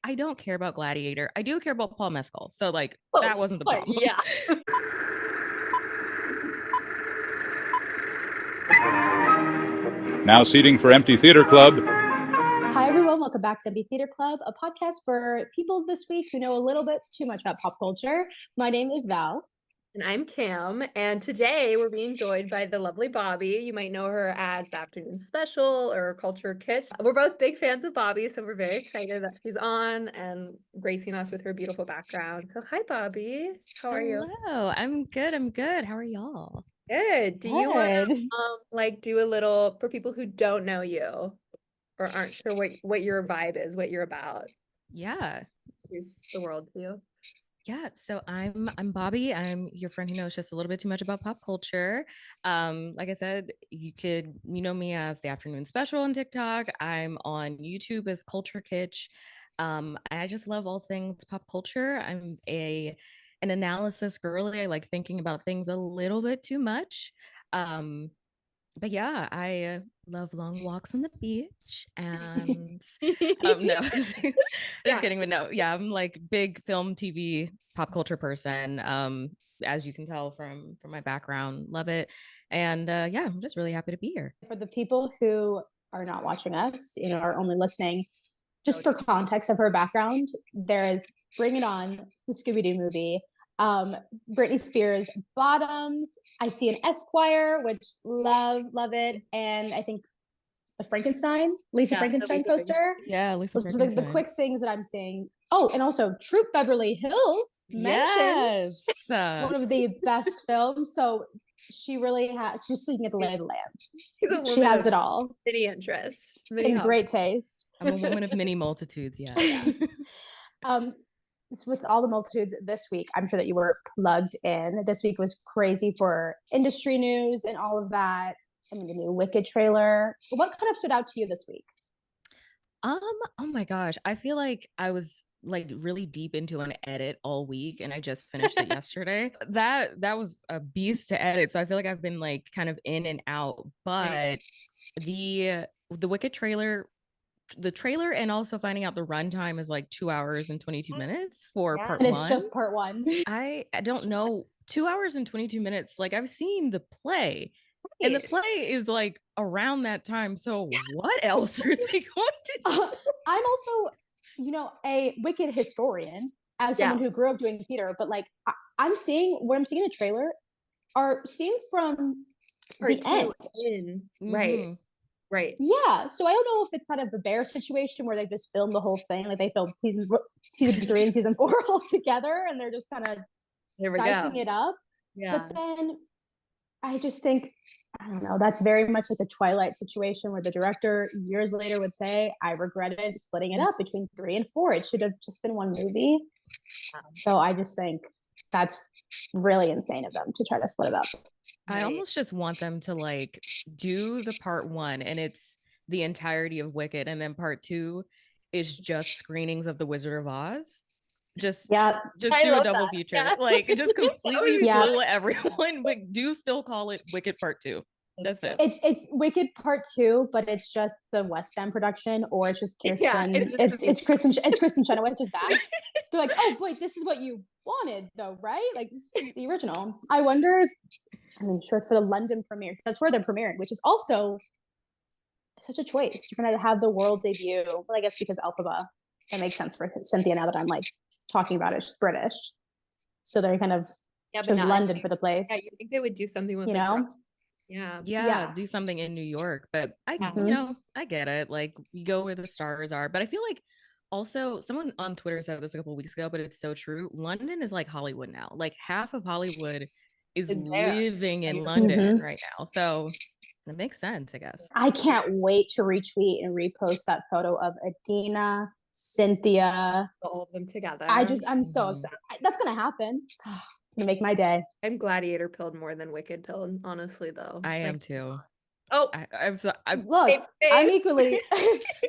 I don't care about Gladiator. I do care about Paul Mescal. So like that wasn't the But problem. yeah. Now seating for Empty Theater Club. Hi, everyone. Welcome back to Empty Theater Club, a podcast for people this week who know a little bit too much about pop culture. My name is Val. And I'm Kam, and today we're being joined by the lovely Bobbi. You might know her as the Afternoon Special or Culture Kitsch. We're both big fans of Bobbi, so we're very excited that she's on and gracing us with her beautiful background. So hi, Bobbi. How are you? Hello. I'm good. I'm good. How are y'all? Good. Do you want to do a little for people who don't know you or aren't sure what your vibe is, what you're about? Yeah. Introduce the world to you. Yeah, so I'm Bobbi. I'm your friend who knows just a little bit too much about pop culture. Like I said, you know me as the Afternoon Special on TikTok. I'm on YouTube as Culture Kitsch. I just love all things pop culture. I'm an analysis girly. I like thinking about things a little bit too much. But yeah, I love long walks on the beach and no, just kidding, but no, yeah, I'm like big film, TV, pop culture person. As you can tell from my background, love it, and yeah, I'm just really happy to be here. For the people who are not watching us, are only listening, just for context of her background, there is Bring It On, the Scooby-Doo movie, Britney Spears, Bottoms. I see an Esquire, which love it, and I think the Lisa Frankenstein poster. Yeah, Lisa Those are Frankenstein. the quick things that I'm seeing. Oh, and also Troop Beverly Hills mentioned one of the best films. So she really has. She's looking at the lay of the land. She has it all. Many interests, many great taste. I'm a woman of many multitudes. Yes. With all the multitudes this week, I'm sure that you were plugged in. This week was crazy for industry news and all of that. I mean, the new Wicked trailer. What kind of stood out to you this week? Oh my gosh. I feel like I was like really deep into an edit all week and I just finished it yesterday. That was a beast to edit. So I feel like I've been like kind of in and out. But the Wicked trailer, and also finding out the runtime is like 2 hours and 22 minutes for part and one. It's just part one. I don't know. 2 hours and 22 minutes. Like I've seen the play. And the play is like around that time. So what else are they going to do? I'm also, a Wicked historian as someone who grew up doing theater, but like what I'm seeing in the trailer are scenes from the end. Right. Right. Yeah. So I don't know if it's kind of the Bear situation where they just filmed the whole thing. Like they filmed season 3 and season 4 all together and they're just kind of dicing it up. Yeah. But then I just think, I don't know, that's very much like a Twilight situation where the director years later would say, I regretted splitting it up between 3 and 4. It should have just been one movie. So I just think that's really insane of them to try to split it up. I almost just want them to like do the part 1 and it's the entirety of Wicked, and then part 2 is just screenings of The Wizard of Oz. Just do a double feature. Yeah. Like just completely fool everyone, but do still call it Wicked Part 2. That's it. It's Wicked Part 2, but it's just the West End production, or it's just Kirsten. It's Kristen Chenoweth just back. They're like, oh wait, this is what you wanted though, right? Like this is the original. I wonder if sure for the London premiere. That's where they're premiering, which is also such a choice. You're gonna have the world debut. Well, I guess because Elphaba, that makes sense for Cynthia now that I'm like talking about it. She's British, so they're kind of chose London for the place. Yeah, you think they would do something with do something in New York, but I get it. Like we go where the stars are, but I feel like also someone on Twitter said this a couple of weeks ago, but it's so true. London is like Hollywood now. Like half of Hollywood is living in London right now, so it makes sense, I guess. I can't wait to retweet and repost that photo of Adina, Cynthia, all of them together. I'm so excited. That's gonna happen. Gonna make my day. I'm Gladiator pilled more than Wicked pilled, honestly, though. I am too. Oh, look, safe space. I'm equally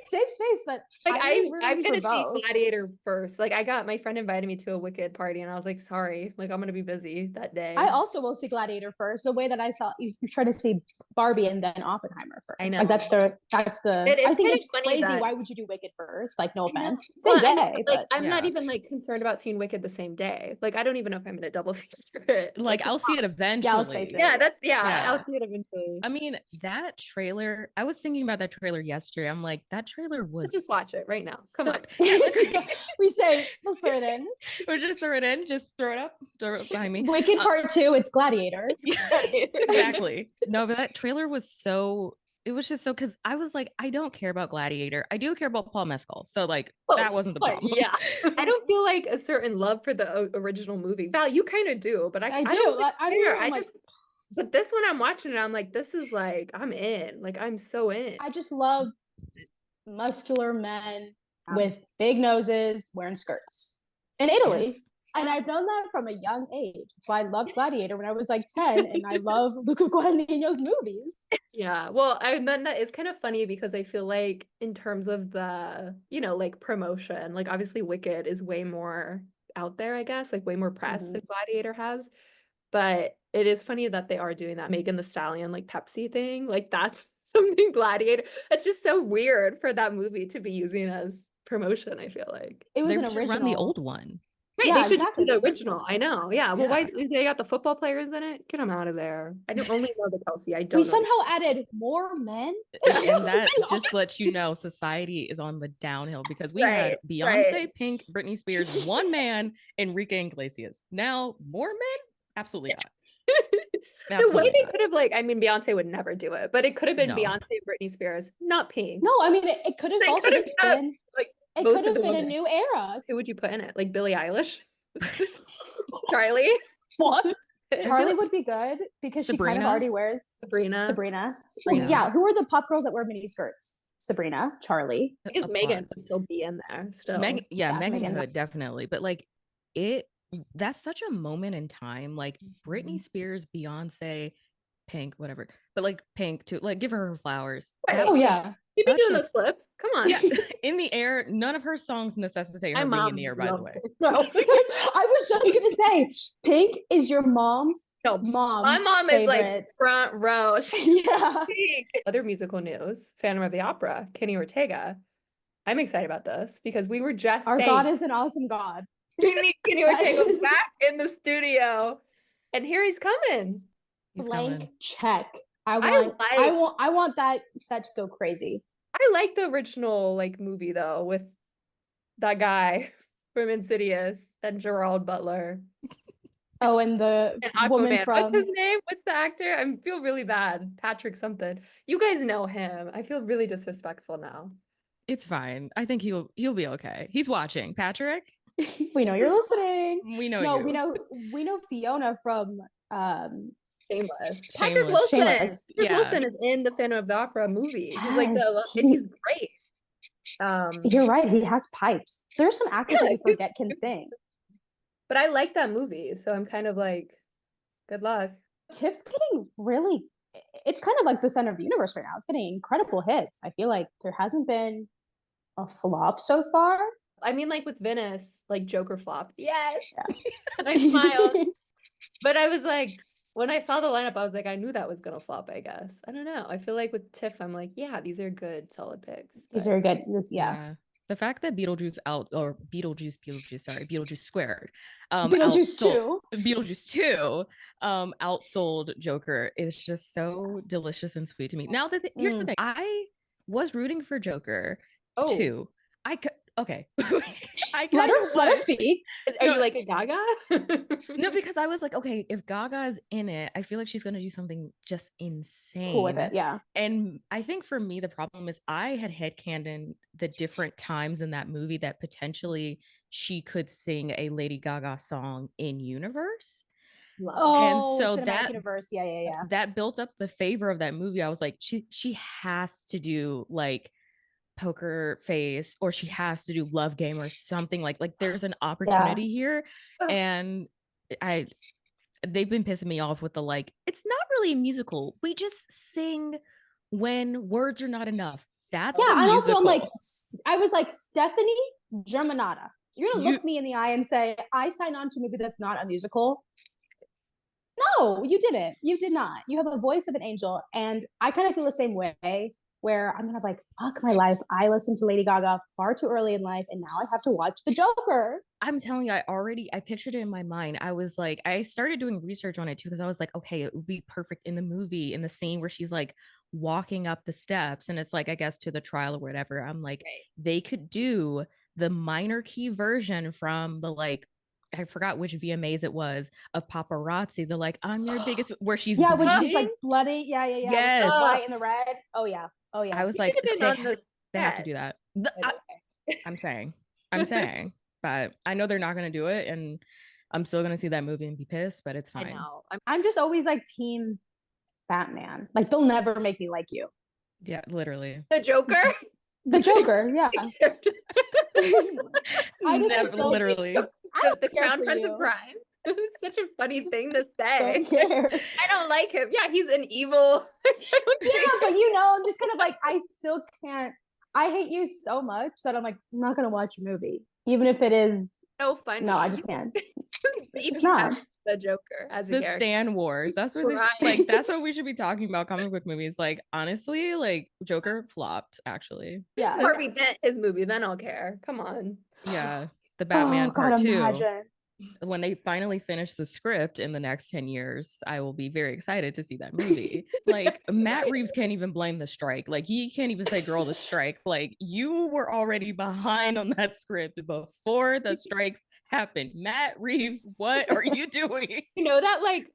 safe space, but like I'm gonna see both. Gladiator first. Like my friend invited me to a Wicked party, and I was like, sorry, like I'm gonna be busy that day. I also will see Gladiator first. The way that I saw you try to see Barbie and then Oppenheimer first. I know. Like that's the. I think it's crazy. That... Why would you do Wicked first? Like, no offense, same day. Like, I'm not even like concerned about seeing Wicked the same day. Like, I don't even know if I'm gonna double feature it. Like, I'll see it eventually. Yeah, let's face it. I'll see it eventually. I mean, that trailer. I was thinking about that trailer yesterday. I'm like, that trailer was. Let's just watch it right now. Come on. We say, let's throw it in. Or just throw it in. Just throw it up. Throw it behind me. Wicked Part 2. It's Gladiator. Exactly. No, but that trailer was so. It was just so, because I was like, I don't care about Gladiator. I do care about Paul Mescal. So like, that wasn't the problem. Yeah. I don't feel like a certain love for the original movie. Val, you kind of do, but I do. But this one I'm watching it, I'm like, this is like, I'm in. Like, I'm so in. I just love muscular men with big noses wearing skirts in Italy. Yes. And I've known that from a young age. That's why I loved Gladiator when I was like 10, and I love Luca Guadagnino's movies. Yeah, well, and then that is kind of funny because I feel like in terms of the, like promotion, like obviously Wicked is way more out there, I guess, like way more press than Gladiator has. But it is funny that they are doing that Megan Thee Stallion, like Pepsi thing. Like that's something Gladiator. It's just so weird for that movie to be using as promotion, I feel like. It was an original. Run the old one. Right, yeah, they should do the original. I know. Yeah. Well, why is they got the football players in it? Get them out of there. I don't only know the Kelsey. I don't. We somehow added more men, and that just lets you know society is on the downhill, because we had Beyonce, Pink, Britney Spears, one man, Enrique Iglesias. Now more men? Absolutely not. The way they could have, like, I mean, Beyonce would never do it, but it could have been Beyonce and Britney Spears, not Pink. No, I mean, it could have also just been like. It could have been a new era. Who would you put in it? Like Billie Eilish? Charlie? What? Charlie would be good because Sabrina. She kind of already wears Sabrina. Well, yeah. Who are the pop girls that wear mini skirts? Sabrina, Charlie. I guess Megan would still be in there. Still, Megan could definitely, but like that's such a moment in time. Like Britney Spears, Beyonce, Pink, whatever. But like Pink too. Like give her flowers. Right. Oh yeah. You'd be doing those flips. Come on. Yeah. In the air. None of her songs necessitate her being in the air, by the way. No. I was just gonna say, Pink is your mom's mom's My mom favorite. Is like front row. Yeah. Other musical news, Phantom of the Opera, Kenny Ortega. I'm excited about this because we were just Our God is an awesome God. Kenny Ortega back in the studio. And here he's coming. Blank check. I want that set to go crazy. I like the original like movie though, with that guy from Insidious and Gerald Butler. Oh, and the woman from what's his name? What's the actor? I feel really bad. Patrick something. You guys know him. I feel really disrespectful now. It's fine. I think he'll be okay. He's watching. Patrick. We know you're listening. We know you. We know Fiona from Shameless. Patrick Wilson. Shameless. Patrick Wilson is in the Phantom of the Opera movie. Yes. He's like and he's great. You're right. He has pipes. There's some actors that you forget can sing. But I like that movie, so I'm kind of like, good luck. Tiff's getting really. It's kind of like the center of the universe right now. It's getting incredible hits. I feel like there hasn't been a flop so far. I mean, like with Venice, like Joker flopped. Yes. Yeah. And I smiled. But I was like, when I saw the lineup, I was like, I knew that was going to flop, I guess. I don't know. I feel like with Tiff, I'm like, yeah, these are good, solid picks. These are good. Yeah. The fact that Beetlejuice squared. Beetlejuice 2 outsold Joker is just so delicious and sweet to me. Now, here's the thing. I was rooting for Joker 2. Okay. Let her speak. Are you like a Gaga? No, because I was like, okay, if Gaga's in it, I feel like she's going to do something just insane. Cool with it, yeah. And I think for me, the problem is I had headcanoned the different times in that movie that potentially she could sing a Lady Gaga song in universe. And so that universe, yeah. That built up the favor of that movie. I was like, she has to do like Poker Face, or she has to do Love Game or something like there's an opportunity here. And they've been pissing me off with the like, it's not really a musical, we just sing when words are not enough. That's yeah. a And musical. also, I'm like, I was like, Stephanie Germanata. You're gonna look me in the eye and say, I signed on to a movie that's not a musical? No, you didn't. You did not. You have a voice of an angel. And I kind of feel the same way where I'm kind of like, fuck my life. I listened to Lady Gaga far too early in life, and now I have to watch The Joker. I'm telling you, I pictured it in my mind. I was like, I started doing research on it too, because I was like, okay, it would be perfect in the movie, in the scene where she's like walking up the steps and it's like, I guess, to the trial or whatever. I'm like, they could do the minor key version from the like, I forgot which VMAs it was, of Paparazzi. The like, I'm your biggest, where she's yeah, bleeding. when she's like bloody. Yeah. Yes. With the white and the red. Oh yeah. I was like, they have to do that. I'm saying, but I know they're not going to do it, and I'm still going to see that movie and be pissed, but it's fine. I know. I'm just always like team Batman. Like, they'll never make me like you. Yeah, literally. The Joker? The Joker, yeah. I just never, literally. The Crown Prince of Crime. It's such a funny thing to say. Don't care. I don't like him. Yeah, he's an evil. Yeah, but you know, I'm just kind of like, I still can't. I hate you so much that I'm like, I'm not gonna watch your movie, even if it is so funny. No, I just can't. It's not the Joker as a the character. Stan Wars. That's what they like. That's what we should be talking about. Comic book movies. Like, honestly, like Joker flopped. Actually, yeah. Harvey Dent his movie, then I'll care. Come on. Yeah, the Batman part God, 2. Imagine. When they finally finish the script in the next 10 years, I will be very excited to see that movie. Like, Matt Reeves can't even blame the strike. Like, he can't even say, girl, the strike. Like, you were already behind on that script before the strikes happened. Matt Reeves, what are you doing? You know that, like,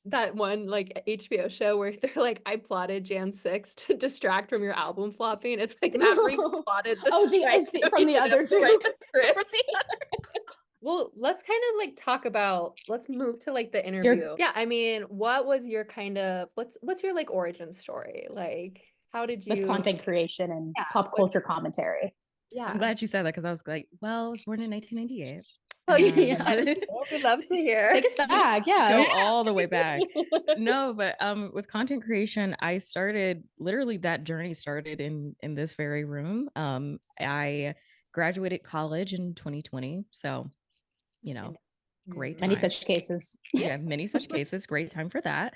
that one, like, HBO show where they're like, I plotted Jan 6 to distract from your album flopping. It's like Matt Reeves plotted the strike from the other two. Well, let's kind of like talk about, let's move to like the interview. Yeah, I mean, what was your kind of, what's your like origin story? Like, how did you? With content creation and pop culture commentary. Yeah. I'm glad you said that, because I was like, well, I was born in 1998. Oh, yeah. We'd love to hear. Take us back. Yeah. Go all the way back. No, but with content creation, I started, literally that journey started in this very room. I graduated college in 2020. So, you know, great time. Many such cases. Yeah, many such cases. Great time for that.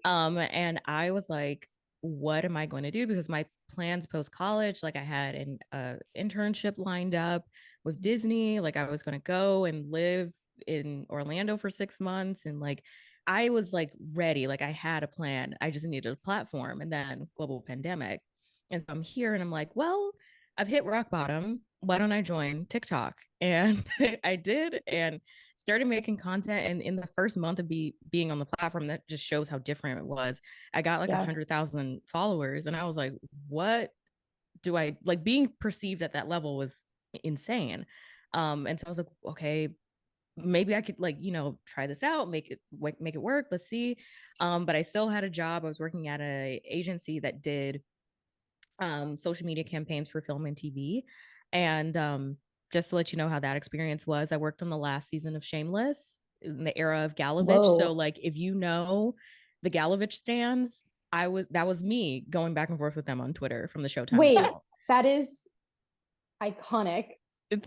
And I was like, what am I going to do? Because my plans post college, like I had an internship lined up with Disney. Like, I was going to go and live in Orlando for 6 months, and like I was like ready. Like, I had a plan. I just needed a platform. And then global pandemic, and so I'm here, and I'm like, well, I've hit rock bottom. Why don't I join TikTok? And I did, and started making content. And in the first month of being on the platform, that just shows how different it was. I got like 100,000 followers, and I was like, what do I like? Being perceived at that level was insane. And so I was like, okay, maybe I could, like, you know, try this out, make it work. Let's see. But I still had a job. I was working at a agency that did social media campaigns for film and TV. And just to let you know how that experience was, I worked on the last season of Shameless in the era of Galovich. Whoa. So like, if you know the Galovich stands, that was me going back and forth with them on Twitter from the Showtime. Wait, that is iconic.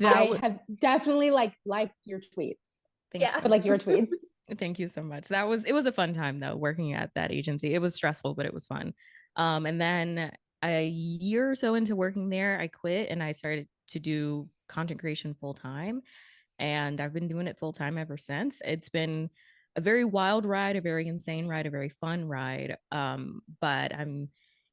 I have definitely liked your tweets. But like your tweets. Thank you so much. It was a fun time though, working at that agency. It was stressful, but it was fun. And then a year or so into working there, I quit and I started to do content creation full time. And I've been doing it full time ever since. It's been a very wild ride, a very insane ride, a very fun ride. But I'm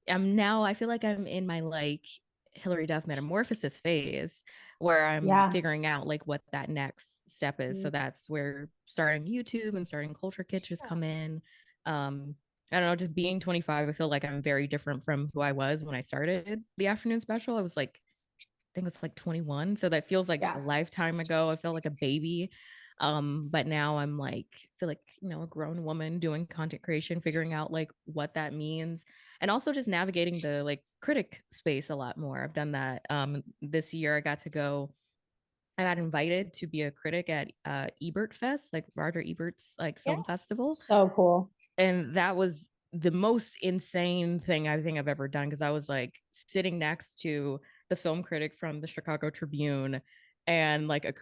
now, I feel like I'm in my like Hillary Duff metamorphosis phase, where I'm figuring out like what that next step is. So that's where starting YouTube and starting Culture Kitsch has come in. I don't know, just being 25, I feel like I'm very different from who I was when I started the afternoon special. I was like, I think it was like 21. So that feels like a lifetime ago. I felt like a baby. But now I'm like, feel like, you know, a grown woman doing content creation, figuring out like what that means. And also just navigating the like critic space a lot more. I've done that. This year I got invited to be a critic at Ebert Fest, like Roger Ebert's like film festival. So cool. And that was the most insane thing I think I've ever done, because I was like sitting next to the film critic from the Chicago Tribune and like a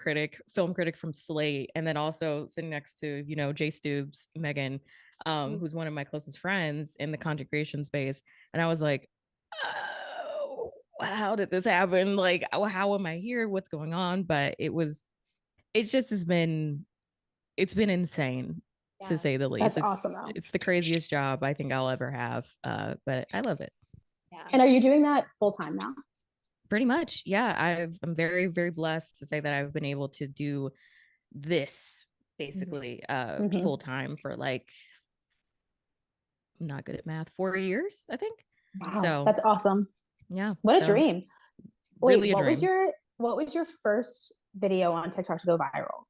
film critic from Slate, and then also sitting next to, you know, Jay Stubes, Megan, who's one of my closest friends in the content creation space. And I was like, oh, how did this happen? Like, how am I here? What's going on? But it's just it's been insane, to say the least. That's awesome though. It's the craziest job I think I'll ever have. But I love it. Yeah. And are you doing that full time now? Pretty much. Yeah. I'm very, very blessed to say that I've been able to do this basically full time for like, I'm not good at math, 4 years, I think. Wow. So that's awesome. Yeah. What a dream. Really Wait, what was your first video on TikTok to go viral?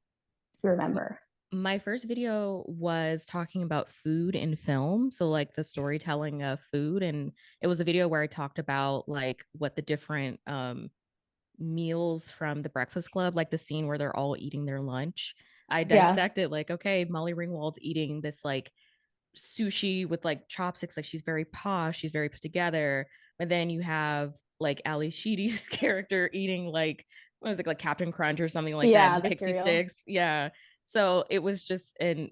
Do you remember? My first video was talking about food in film. So like the storytelling of food. And it was a video where I talked about like what the different meals from the Breakfast Club, like the scene where they're all eating their lunch. I dissected like, okay, Molly Ringwald's eating this like sushi with like chopsticks, like she's very posh, she's very put together. But then you have like Ali Sheedy's character eating like, what was it, like Captain Crunch or something like that, Pixie cereal. Sticks. Yeah. So it was just, and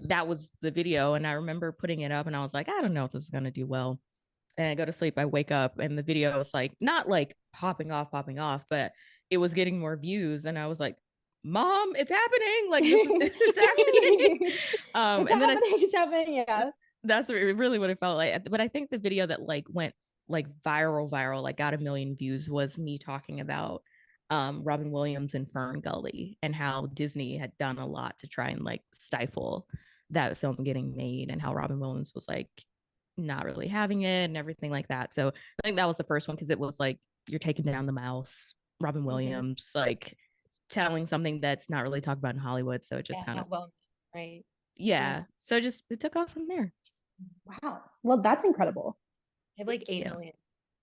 that was the video. And I remember putting it up and I was like, I don't know if this is going to do well. And I go to sleep, I wake up and the video was like, not like popping off, but it was getting more views. And I was like, Mom, it's happening. Like it's happening. It's happening. Yeah. That's really what it felt like. But I think the video that like went like viral, like got 1 million views, was me talking about Robin Williams and Fern Gully and how Disney had done a lot to try and like stifle that film getting made, and how Robin Williams was like not really having it and everything like that. So I think that was the first one, because it was like, you're taking down the mouse, Robin Williams, like telling something that's not really talked about in Hollywood. So it just kind of, right. Yeah. So just, it took off from there. Wow. Well, that's incredible. I have like 8 million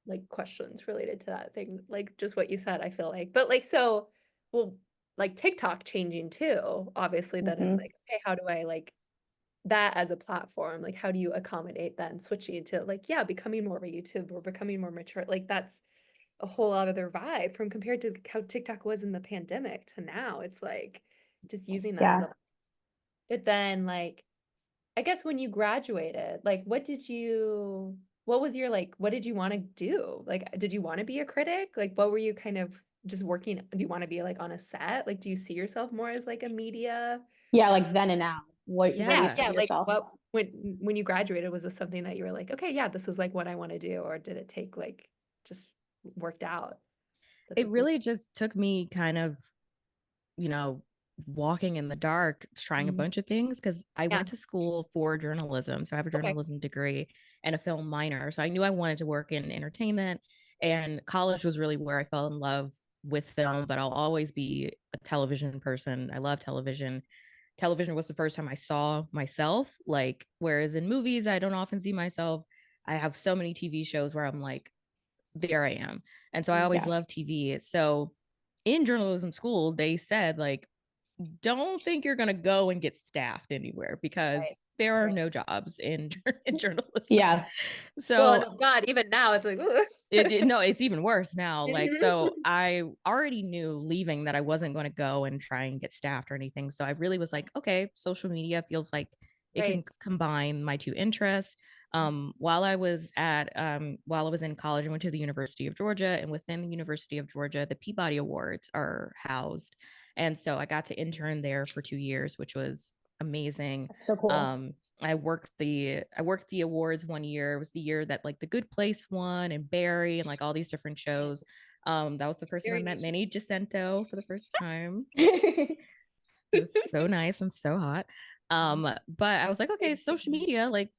like questions related to that thing, like just what you said, I feel like. But like, so, well, like TikTok changing too, obviously, then it's like, okay, how do I like that as a platform? Like, how do you accommodate then switching to like, becoming more of a YouTube or becoming more mature? Like, that's a whole other vibe from compared to how TikTok was in the pandemic to now. It's like just using that as a, but then like, I guess when you graduated, like, what was your, like, what did you want to do? Like, did you want to be a critic? Like, what were you kind of just working? Do you want to be like on a set? Like, do you see yourself more as like a media? Yeah, like then and now. What you see yourself? Like what, when you graduated, was this something that you were like, okay, yeah, this is like what I want to do? Or did it take like, just worked out? It really just took me kind of, you know, walking in the dark, trying a bunch of things, because I went to school for journalism. So I have a journalism degree and a film minor. So I knew I wanted to work in entertainment, and college was really where I fell in love with film, but I'll always be a television person. I love television. Television was the first time I saw myself, like, whereas in movies, I don't often see myself. I have so many TV shows where I'm like, there I am. And so I always loved TV. So in journalism school, they said, like, don't think you're going to go and get staffed anywhere, because there are no jobs in journalism. Yeah. So, well, God, even now it's like, no, it's even worse now. Like, so I already knew leaving that I wasn't going to go and try and get staffed or anything. So I really was like, okay, social media feels like it can combine my two interests. While I was in college, I went to the University of Georgia, and within the University of Georgia, the Peabody Awards are housed. And so I got to intern there for 2 years, which was amazing. That's so cool. I worked the awards 1 year. It was the year that like The Good Place won, and Barry, and like all these different shows. That was the first time I met Manny Jacinto for the first time. It was so nice and so hot. But I was like, okay, social media, like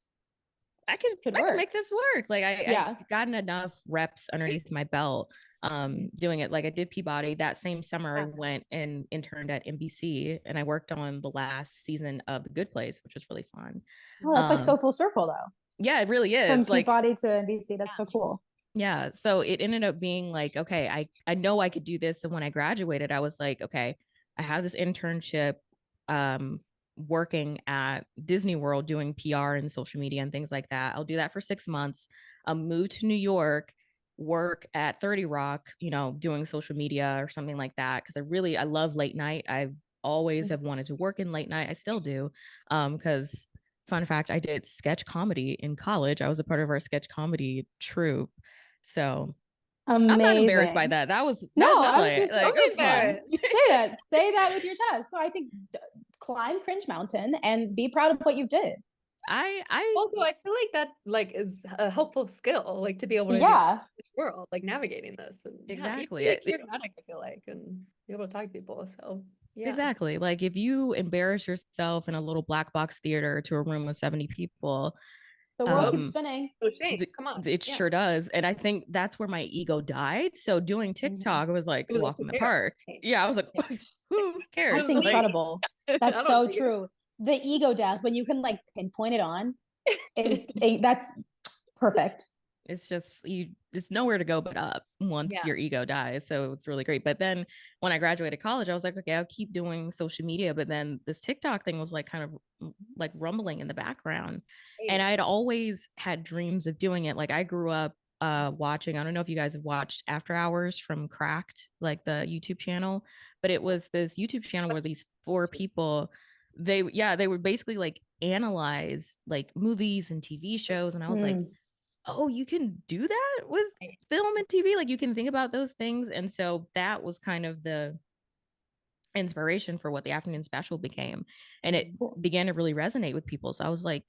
I could make this work. Like I gotten enough reps underneath my belt doing it. Like I did Peabody that same summer. I went and interned at NBC, and I worked on the last season of The Good Place, which was really fun. Oh, that's like so full circle though. Yeah, it really is. From Peabody to NBC. That's so cool. Yeah. So it ended up being like, okay, I know I could do this. And when I graduated, I was like, okay, I have this internship working at Disney World doing PR and social media and things like that. I'll do that for 6 months. I'll move to New York, work at 30 Rock, doing social media or something like that. Cause I love late night. I always have wanted to work in late night. I still do. Cause fun fact, I did sketch comedy in college. I was a part of our sketch comedy troupe. So amazing. I'm not embarrassed by that. That was no, I was like, it was fun. Say that with your chest. So I think climb Cringe Mountain and be proud of what you did. Also, I feel like that is a helpful skill, like to be able to do this world, like navigating this. And exactly. Yeah, charismatic, I feel like, and be able to talk to people. So yeah. Exactly. Like if you embarrass yourself in a little black box theater to a room of 70 people, the world keeps spinning. Oh, shame. Come on. It sure does. And I think that's where my ego died. So doing TikTok, it was like a walk in the park. Yeah, I was like, who cares? That's incredible. That's so true. The ego death, when you can like pinpoint it on, that's perfect. It's just it's nowhere to go but up once your ego dies. So it's really great. But then when I graduated college, I was like, okay, I'll keep doing social media. But then this TikTok thing was like kind of like rumbling in the background. And I'd always had dreams of doing it. Like I grew up watching, I don't know if you guys have watched After Hours from Cracked, like the YouTube channel, but it was this YouTube channel where these 4 people, they would basically like analyze like movies and TV shows. And I was like, oh, you can do that with film and TV? Like you can think about those things. And so that was kind of the inspiration for what the afternoon special became. And it began to really resonate with people. So I was like,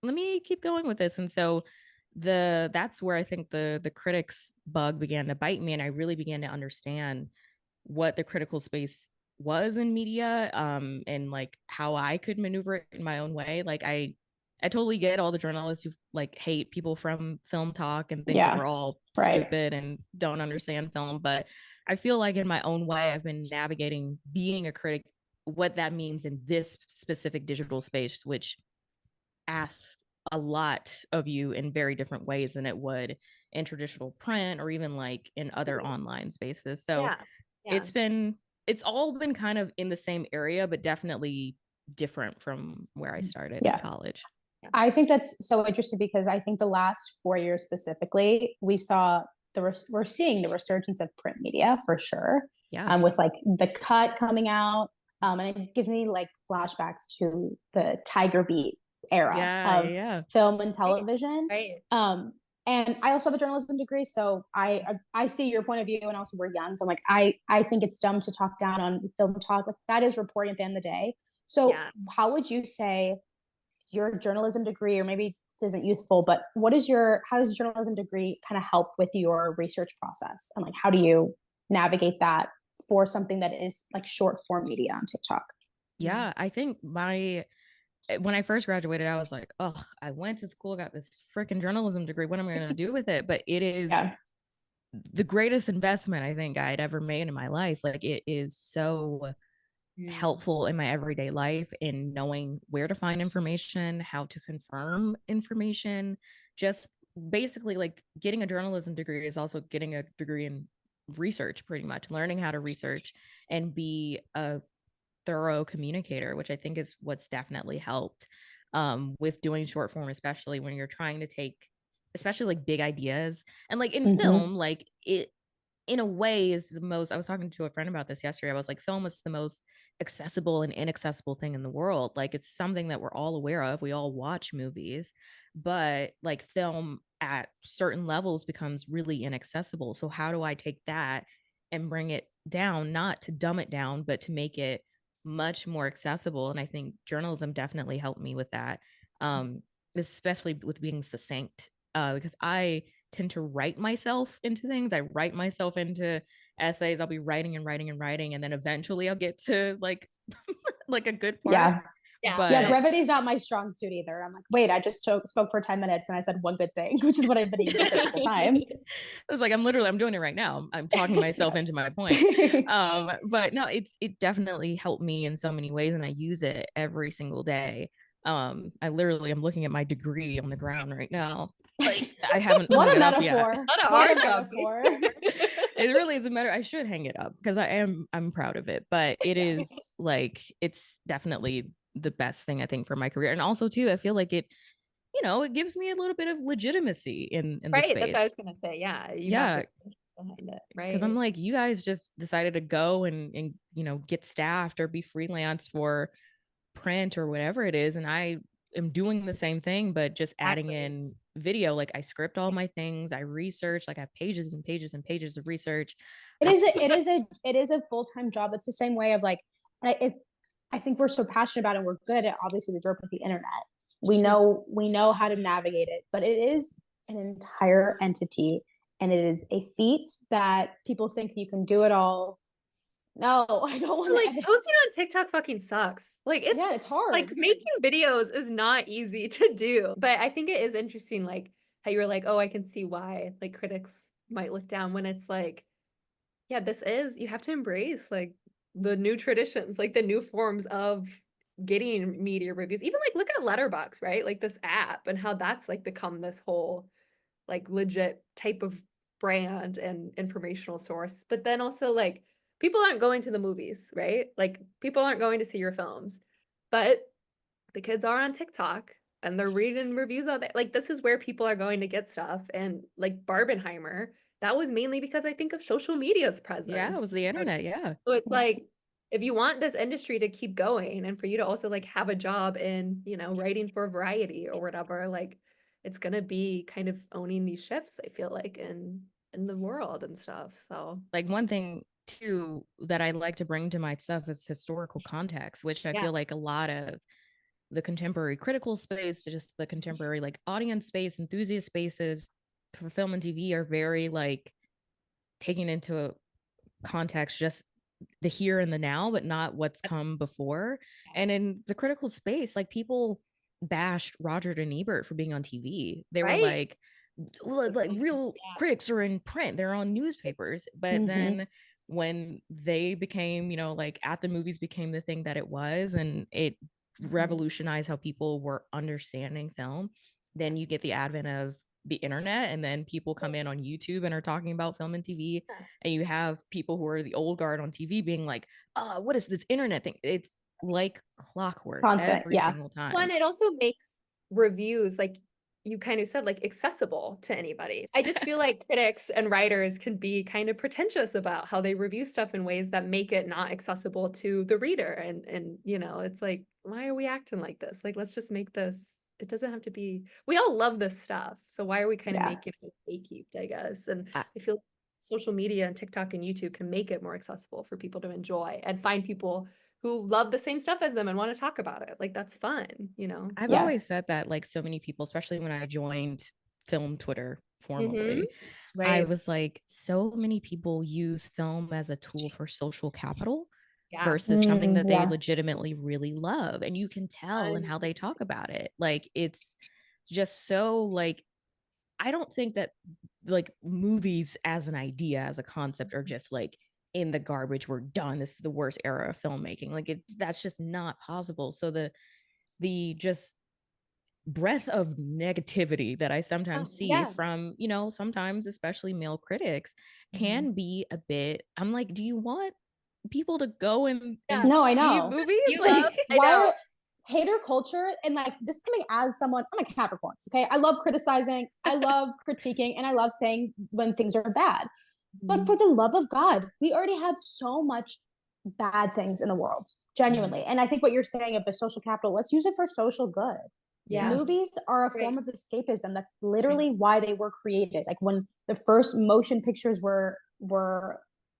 let me keep going with this. And so that's where I think the critics bug began to bite me. And I really began to understand what the critical space was in media, and like how I could maneuver it in my own way. Like I totally get all the journalists who like hate people from Film Talk and think that we're all stupid and don't understand film. But I feel like in my own way, I've been navigating being a critic, what that means in this specific digital space, which asks a lot of you in very different ways than it would in traditional print or even like in other online spaces. So it's all been kind of in the same area, but definitely different from where I started in college. I think that's so interesting because I think the last 4 years specifically, we're seeing the resurgence of print media for sure. Yeah. With like the Cut coming out, and it gives me like flashbacks to the Tiger Beat era of film and television. Right. And I also have a journalism degree, so I see your point of view, and also we're young, so I'm like I think it's dumb to talk down on film talk. Like that is reporting at the end of the day. So how would you say your journalism degree, or maybe this isn't youthful, but how does your journalism degree kind of help with your research process? And like, how do you navigate that for something that is like short form media on TikTok? Yeah, I think when I first graduated, I was like, oh, I went to school, got this freaking journalism degree. What am I going to do with it? But it is the greatest investment I think I'd ever made in my life. Like it is so helpful in my everyday life in knowing where to find information, how to confirm information. Just basically like getting a journalism degree is also getting a degree in research, pretty much learning how to research and be a thorough communicator, which I think is what's definitely helped with doing short form, especially when you're trying to take, especially like big ideas and like in film, like it in a way is the most, I was talking to a friend about this yesterday. I was like, film is the most accessible and inaccessible thing in the world. Like it's something that we're all aware of. We all watch movies, but like film at certain levels becomes really inaccessible. So how do I take that and bring it down, not to dumb it down, but to make it much more accessible? And I think journalism definitely helped me with that, especially with being succinct, because I tend to write myself into things. I write myself into essays. I'll be writing and writing and writing, and then eventually I'll get to like like a good part. Yeah, brevity is not my strong suit either. I'm like, wait, I just spoke for 10 minutes and I said one good thing, which is what I've been eating the whole time. I was like, I'm doing it right now. I'm talking myself into my point. But no, it definitely helped me in so many ways, and I use it every single day. I literally am looking at my degree on the ground right now. Like I haven't what a metaphor. What a metaphor. It really is a matter. I should hang it up because I'm proud of it, but it is like, it's definitely the best thing I think for my career. And also too, I feel like it, it gives me a little bit of legitimacy in the Right. That's what I was space. gonna say. Yeah. You have Yeah. the behind it. Because I'm Right. like, you guys just decided to go and get staffed or be freelance for print or whatever it is. And I am doing the same thing, but just adding Exactly. in video. Like I script all my things, I research, like I have pages and pages and pages of research. It is a full-time job. It's the same way of like, I think we're so passionate about it and we're good at it. Obviously we grew up with the internet. We know how to navigate it, but it is an entire entity, and it is a feat that people think you can do it all. No, I don't want Like to. posting on TikTok fucking sucks. Like It's hard. like making videos is not easy to do. But I think it is interesting, like how you were like, oh, I can see why like critics might look down when it's like, yeah, you have to embrace like the new traditions, like the new forms of getting media reviews. Even like look at Letterboxd, right? Like this app and how that's like become this whole like legit type of brand and informational source. But then also like people aren't going to the movies, right? Like people aren't going to see your films, but the kids are on TikTok and they're reading reviews out there. Like this is where people are going to get stuff. And like Barbenheimer, that was mainly because I think of social media's Yeah, presence. it was the internet. Yeah. So it's like if you want this industry to keep going and for you to also like have a job in, writing for Variety or whatever, like it's gonna be kind of owning these shifts, I feel like, in the world and stuff. So Like one thing too that I like to bring to my stuff is historical context, which I yeah. feel like a lot of the contemporary critical space, to just the contemporary like audience space, enthusiast spaces for film and TV are very like taking into context just the here and the now, but not what's come before. And in the critical space, like people bashed Roger and Ebert for being on TV. They were Right. like, well, like real critics are in print, they're on newspapers. But then when they became, like at the movies became the thing that it was, and it revolutionized how people were understanding film, then you get the advent of the internet, and then people come in on YouTube and are talking about film and TV, and you have people who are the old guard on TV being like, what is this internet thing? It's like clockwork every single time. Well, and it also makes reviews, like you kind of said, like accessible to anybody. I just feel like critics and writers can be kind of pretentious about how they review stuff in ways that make it not accessible to the reader. And it's like, why are we acting like this? Like, let's just make this. It doesn't have to be. We all love this stuff, so why are we kind of making it gatekeeped, I guess? And I feel like social media and TikTok and YouTube can make it more accessible for people to enjoy and find people who love the same stuff as them and want to talk about it. Like that's fun, I've always said that, like so many people, especially when I joined film Twitter formally, Right. I was like, so many people use film as a tool for social capital versus something that they legitimately really love. And you can tell in how they talk about it. Like it's just so like, I don't think that like movies as an idea, as a concept, are just like in the garbage, we're done, this is the worst era of filmmaking. Like that's just not possible. So the just breath of negativity that I sometimes see from, sometimes especially male critics can be a bit, I'm like, do you want people to go and no, I see know movies? Why hater culture, and like this coming as someone, I'm a Capricorn, okay? I love criticizing, I love critiquing, and I love saying when things are bad. But for the love of God, we already have so much bad things in the world, genuinely. And I think what you're saying of the social capital, let's use it for social good. Movies are a form of escapism. That's literally why they were created. Like when the first motion pictures were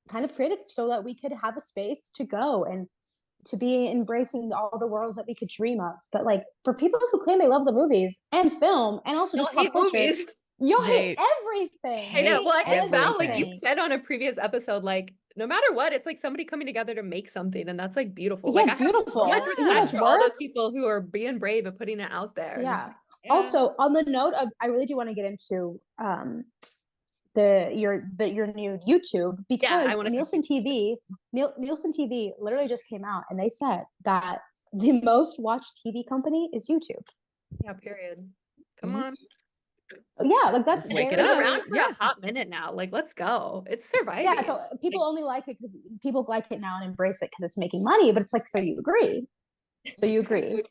kind of created so that we could have a space to go and to be embracing all the worlds that we could dream of. But like for people who claim they love the movies and film and also just pop culture, movies. You'll hate everything. I know. Well, I think Val, like you said on a previous episode, like no matter what, it's like somebody coming together to make something, and that's like beautiful. Like it's beautiful. For all those people who are being brave and putting it out there. Yeah. Like, also, on the note of, I really do want to get into your new YouTube, because Nielsen TV literally just came out and they said that the most watched TV company is YouTube. Yeah, period. Come on. Yeah, like that's wake It's it been up. around for a hot minute now. Like, let's go. It's surviving. Yeah, so people only like it because people like it now and embrace it because it's making money. But it's like, so you agree? So you agree?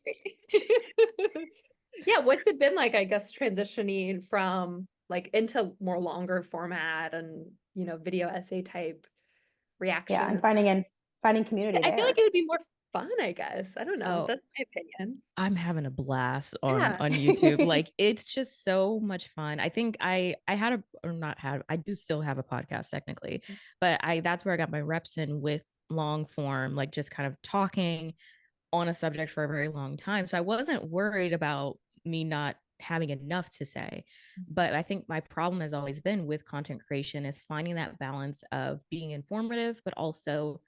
Yeah, what's it been like, I guess, transitioning from like into more longer format and, you know, video essay type reaction? Yeah, and finding community I there. feel like it would be more fun, I guess. I don't know. Oh, That's my opinion. I'm having a blast on Yeah. YouTube. Like, it's just so much fun. I think I had a, or not had, I do still have a podcast technically, but that's where I got my reps in with long form, like just kind of talking on a subject for a very long time. So I wasn't worried about me not having enough to say. But I think my problem has always been with content creation is finding that balance of being informative, but also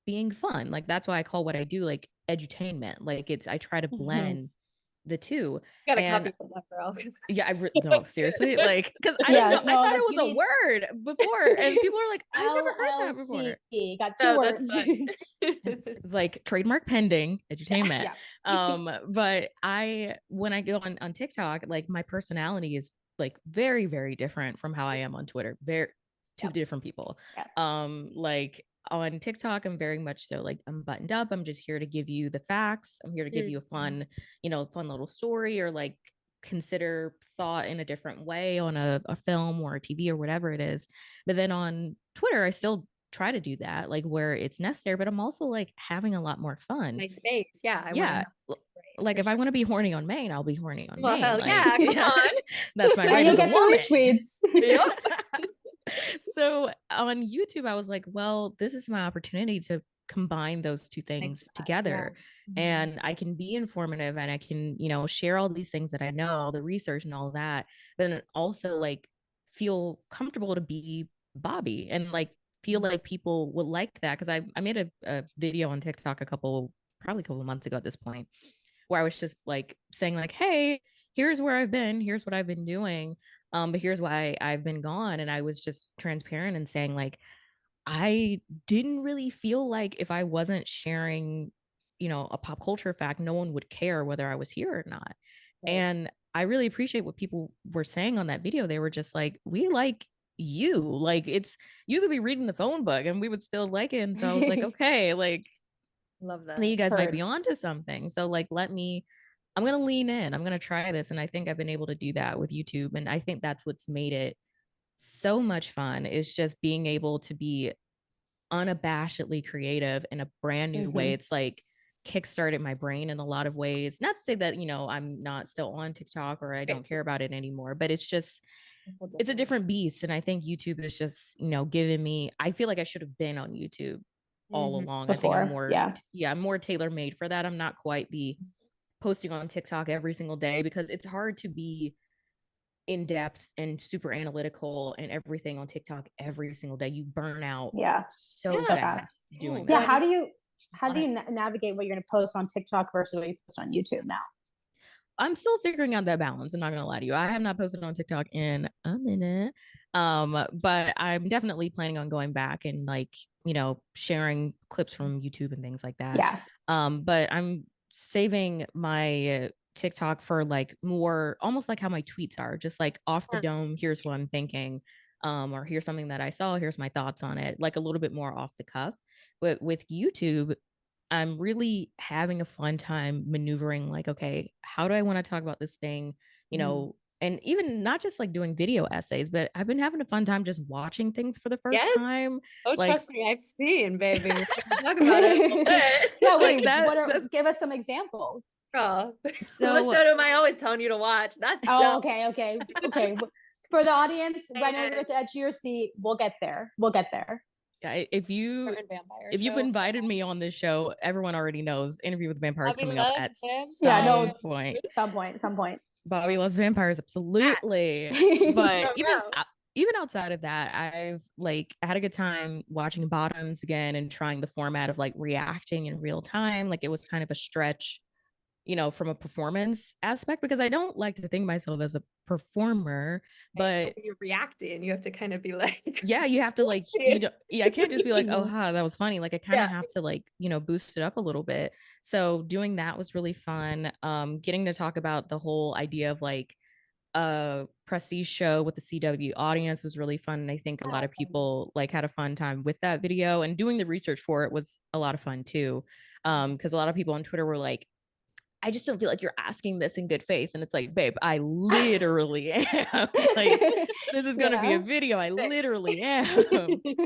being fun. Like, that's why I call what I do like edutainment. Like, I try to blend the two. You gotta And copy from that girl. yeah, no, seriously, like, because I didn't know, I thought like, it was a word before, and people are like, I've never heard that before. Got two words. It's like trademark pending edutainment. Yeah. But when I go on TikTok, like, my personality is like very, very different from how I am on Twitter. Very two different people. Like, on TikTok, I'm very much so like, I'm buttoned up. I'm just here to give you the facts. I'm here to give you a fun little story, or like consider thought in a different way on a film or a TV or whatever it is. But then on Twitter, I still try to do that, like where it's necessary, but I'm also like having a lot more fun. My space. Yeah. Like, if I want to be horny on Maine, I'll be horny on Maine. Hell like, yeah, come on. That's my right as a woman. Retweets. So on YouTube, I was like, well, this is my opportunity to combine those two things together. And I can be informative, and I can, share all these things that I know, all the research and all that, but then also like feel comfortable to be Bobbi, and like feel like people will like that. Because I made a video on TikTok probably a couple of months ago at this point, where I was just like saying like, hey, here's where I've been, here's what I've been doing, but here's why I've been gone. And I was just transparent and saying like, I didn't really feel like if I wasn't sharing, a pop culture fact, no one would care whether I was here or not. And I really appreciate what people were saying on that video. They were just like, we like you. Like, you could be reading the phone book and we would still like it. And so I was like, okay, like, love that. I think you guys might be onto something. So like, I'm going to lean in. I'm going to try this. And I think I've been able to do that with YouTube. And I think that's what's made it so much fun, is just being able to be unabashedly creative in a brand new way. It's like kickstarted my brain in a lot of ways. Not to say that, I'm not still on TikTok or I don't care about it anymore, but it's a different beast. And I think YouTube is just, giving me, I feel like I should have been on YouTube all along. Before, I think I'm more tailor-made for that. I'm not quite the posting on TikTok every single day, because it's hard to be in depth and super analytical and everything on TikTok every single day. You burn out so fast doing that. Yeah, how do you navigate what you're going to post on TikTok versus what you post on YouTube now? I'm still figuring out that balance. I'm not going to lie to you. I have not posted on TikTok in a minute. But I'm definitely planning on going back and like, sharing clips from YouTube and things like that. Yeah. But I'm saving my TikTok for like more almost like how my tweets are, just like off the dome. Here's what I'm thinking. Or here's something that I saw. Here's my thoughts on it. Like a little bit more off the cuff. But with YouTube, I'm really having a fun time maneuvering like, okay, how do I want to talk about this thing? And even not just like doing video essays, but I've been having a fun time just watching things for the first time. Oh, like, trust me, I've seen, baby. Talk about it. Yeah, wait, give us some examples. Oh, so what show am I always telling you to watch? That's okay. For the audience, right over at the edge of your seat, we'll get there. Yeah, if you've invited me on this show, everyone already knows Interview with Vampires coming up at some point. Some point. Bobbi loves vampires, absolutely. But even outside of that, I've like had a good time watching Bottoms again and trying the format of like reacting in real time. Like, it was kind of a stretch, from a performance aspect, because I don't like to think of myself as a performer, but you're reacting, you have to kind of be like, you have to like, I can't just be like, oh, that was funny. Like, I kind of have to like, boost it up a little bit. So doing that was really fun. Getting to talk about the whole idea of like, prestige show with the CW audience was really fun. And I think a lot of people like had a fun time with that video, and doing the research for it was a lot of fun too. Because a lot of people on Twitter were like, I just don't feel like you're asking this in good faith. And it's like, babe, I literally am. Like, this is going to be a video. I literally am.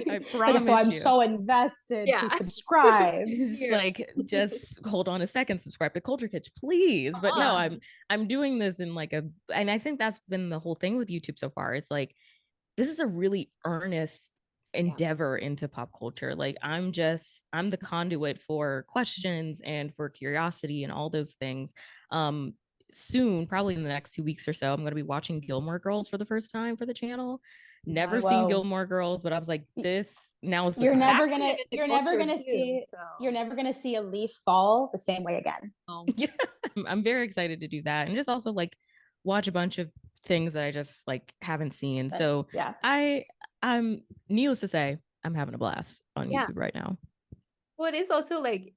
I promise so I'm you. so invested. Please subscribe. It's like, just hold on a second, subscribe to Culture Kitsch, please. But no, I'm doing this in like and I think that's been the whole thing with YouTube so far. It's like, this is a really earnest endeavor into pop culture. Like, I'm the conduit for questions and for curiosity and all those things. Soon, probably in the next 2 weeks or so, I'm going to be watching Gilmore Girls for the first time for the channel. Never seen Gilmore Girls, but I was like, this now is the you're never gonna see a leaf fall the same way again. Yeah, I'm very excited to do that, and just also like watch a bunch of things that I just like haven't seen. So yeah, I'm needless to say, I'm having a blast on YouTube right now. Well, it is also like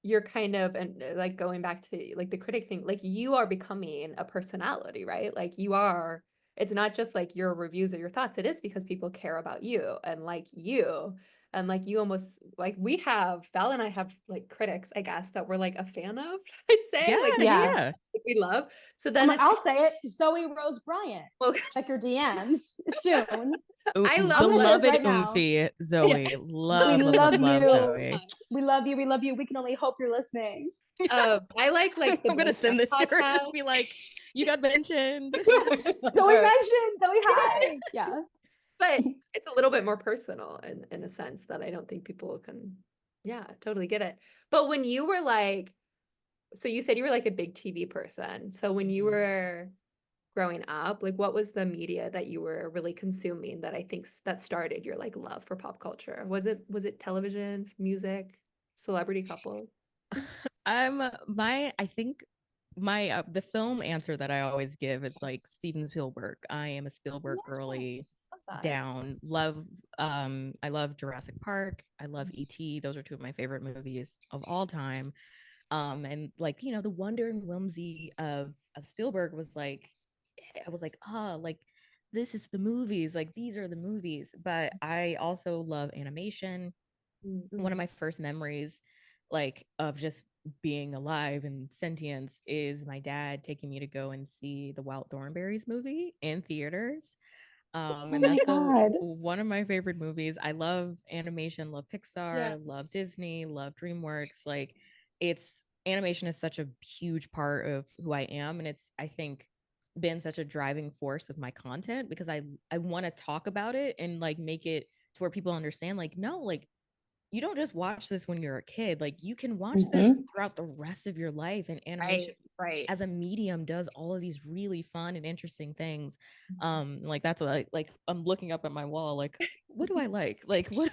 you're kind of, and like going back to like the critic thing, like you are becoming a personality, right? Like you are, it's not just like your reviews or your thoughts. It is because people care about you and like you. And like you almost like Val and I have like critics, I guess, that we're like a fan of, I'd say. Yeah, like, yeah. We love. So then I'll say it, Zoe Rose Bryant. Well, check your DMs soon. I love beloved right Oomphy, Zoe. Yes. Love you. Zoe. We love you. We love you. We can only hope you're listening. I like I'm gonna send this to her, just be like, you got mentioned. Zoe mentioned. Zoe, hi. Yeah. But it's a little bit more personal in a sense that I don't think people can, totally get it. But when you were like, so you said you were like a big TV person. So when you were growing up, like what was the media that you were really consuming that I think that started your like love for pop culture? Was it television, music, celebrity couples? I think my the film answer that I always give is like Steven Spielberg. I am a Spielberg girly. Down. I love Jurassic Park. I love E.T. Those are two of my favorite movies of all time. And like, you know, the wonder and whimsy of Spielberg was like, I was like, like this is the movies, like these are the movies. But I also love animation. One of my first memories like of just being alive and sentience is my dad taking me to go and see the Wild Thornberrys movie in theaters. And that's one of my favorite movies. I love animation, love Pixar, love Disney, love DreamWorks. Like, animation is such a huge part of who I am, and it's, I think, been such a driving force of my content because I want to talk about it and like make it to where people understand, like, no, like you don't just watch this when you're a kid, like you can watch this throughout the rest of your life. And animation as a medium does all of these really fun and interesting things. Like that's what I'm looking up at my wall, like, what do I like what what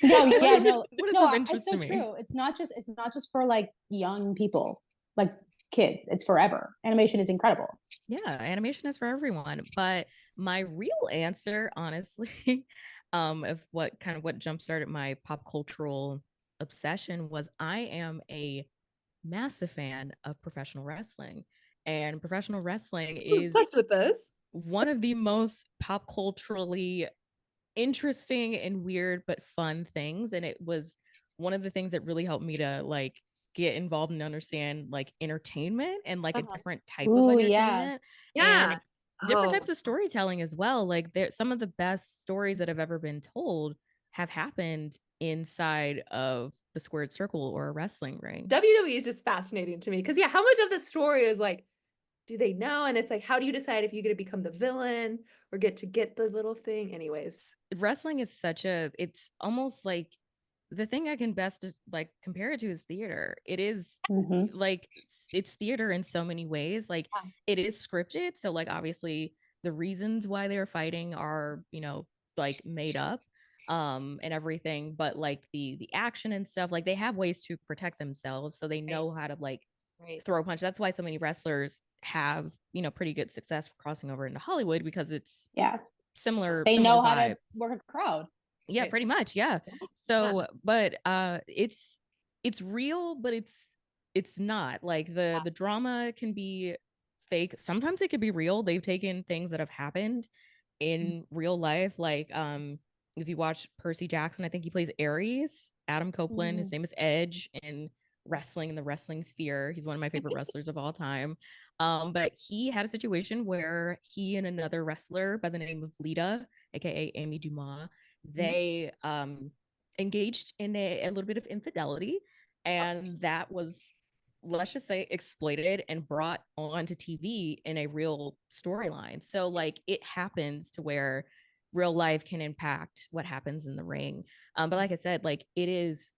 is of interest to me? True. It's not just for like young people, like kids. It's forever. Animation is incredible. Yeah, animation is for everyone. But my real answer, honestly, of what jump started my pop cultural obsession was I am a massive fan of professional wrestling, and professional wrestling is obsessed with this. One of the most pop culturally interesting and weird but fun things, and it was one of the things that really helped me to like get involved and understand like entertainment and like a different type of entertainment and different types of storytelling as well. Like some of the best stories that have ever been told have happened inside of the squared circle or a wrestling ring. WWE is just fascinating to me because how much of the story is like, do they know? And it's like, how do you decide if you're going to become the villain or get the little thing? Anyways, wrestling is it's almost like the thing I can best like compare it to is theater. It is like it's theater in so many ways. Like it is scripted, so like obviously the reasons why they're fighting are, you know, like made up and everything, but like the action and stuff, like they have ways to protect themselves, so they know how to like throw a punch. That's why so many wrestlers have, you know, pretty good success crossing over into Hollywood, because it's similar. They similar know vibe. how to work a crowd. Yeah, pretty much. Yeah. So, but it's real, but it's not like the drama can be fake. Sometimes it could be real. They've taken things that have happened in real life, like if you watch Percy Jackson, I think he plays Ares. Adam Copeland, his name is Edge in wrestling, in the wrestling sphere. He's one of my favorite wrestlers of all time. But he had a situation where he and another wrestler by the name of Lita, aka Amy Dumas, they engaged in a little bit of infidelity, and that was, let's just say, exploited and brought onto TV in a real storyline. So like it happens to where real life can impact what happens in the ring. But like I said, like it is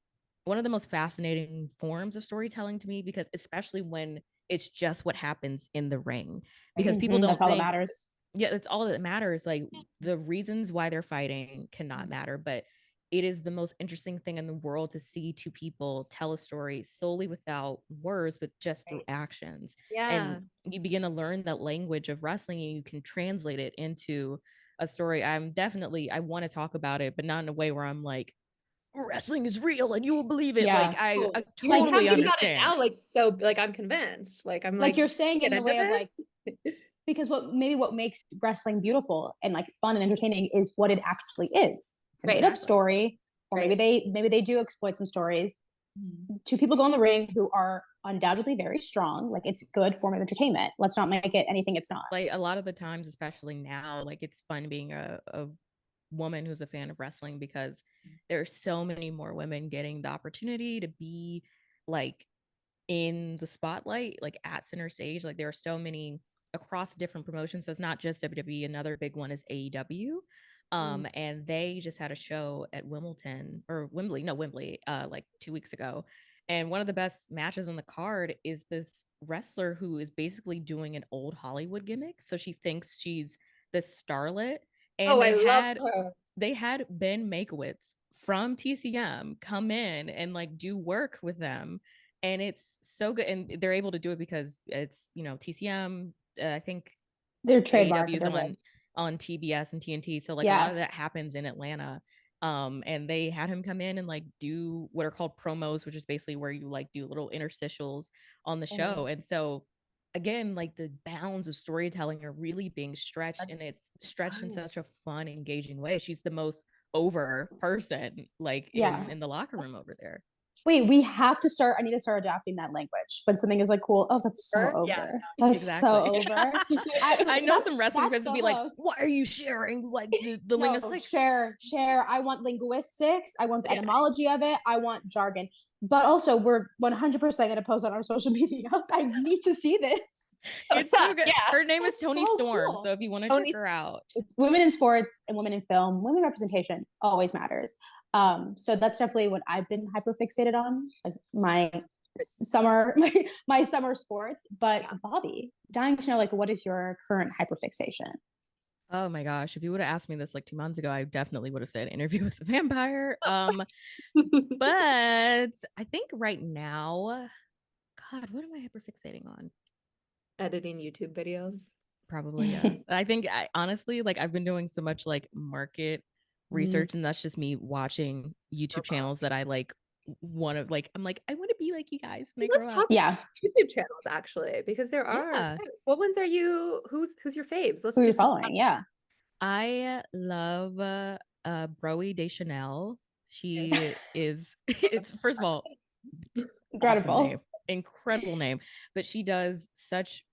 one of the most fascinating forms of storytelling to me, because especially when it's just what happens in the ring, because people don't that's all that think, matters. yeah, that's all that matters. Like the reasons why they're fighting cannot matter, but it is the most interesting thing in the world to see two people tell a story solely without words, but just through actions. And you begin to learn that language of wrestling, and you can translate it into a story. I want to talk about it, but not in a way where I'm like, wrestling is real and you will believe it. Like I totally understand. About it now, like so, like I'm convinced. Like I'm like you're saying in the way of like, because what makes wrestling beautiful and like fun and entertaining is what it actually is. It's a made up story, or maybe they do exploit some stories. Two people go in the ring who are undoubtedly very strong. Like it's good form of entertainment. Let's not make it anything it's not. Like a lot of the times, especially now, like it's fun being a woman who's a fan of wrestling, because there are so many more women getting the opportunity to be like in the spotlight, like at center stage. Like there are so many across different promotions. So it's not just WWE. Another big one is AEW. And they just had a show at Wembley, like 2 weeks ago. And one of the best matches on the card is this wrestler who is basically doing an old Hollywood gimmick. So she thinks she's this starlet. And they had Ben Makowitz from TCM come in and like do work with them. And it's so good. And they're able to do it because it's, TCM, I think their trademark is on TBS and TNT. So like a lot of that happens in Atlanta. And they had him come in and like do what are called promos, which is basically where you like do little interstitials on the show. And so again, like the bounds of storytelling are really being stretched, and it's stretched in such a fun, engaging way. She's the most over person like in the locker room over there. Wait, I need to start adapting that language. When something is like cool, oh, that's so over. That's so over. I know some wrestling fans would be like, why are you sharing like the linguistics? Share. I want linguistics. I want the etymology of it. I want jargon. But also, we're 100% going to post on our social media. I need to see this. It's so good. Her name is Toni Storm. Cool. So if you want to check her out. Women in sports and women in film, women representation always matters. So that's definitely what I've been hyperfixated on, like my summer sports. But Bobbi, dying to know, like, what is your current hyperfixation? Oh my gosh, if you would have asked me this like 2 months ago, I definitely would have said Interview with the Vampire. But I think right now, God, what am I hyperfixating on? Editing YouTube videos. Probably, yeah. I think honestly, like I've been doing so much like market research, and that's just me watching YouTube channels that I like want to like. I'm like, I want to be like you guys when I grow up. Yeah, YouTube channels actually, because there are. What ones are you? Who's your faves? Who are you following? Yeah, I love Broe Deschanel. She is. It's first of all, incredible name, but she does such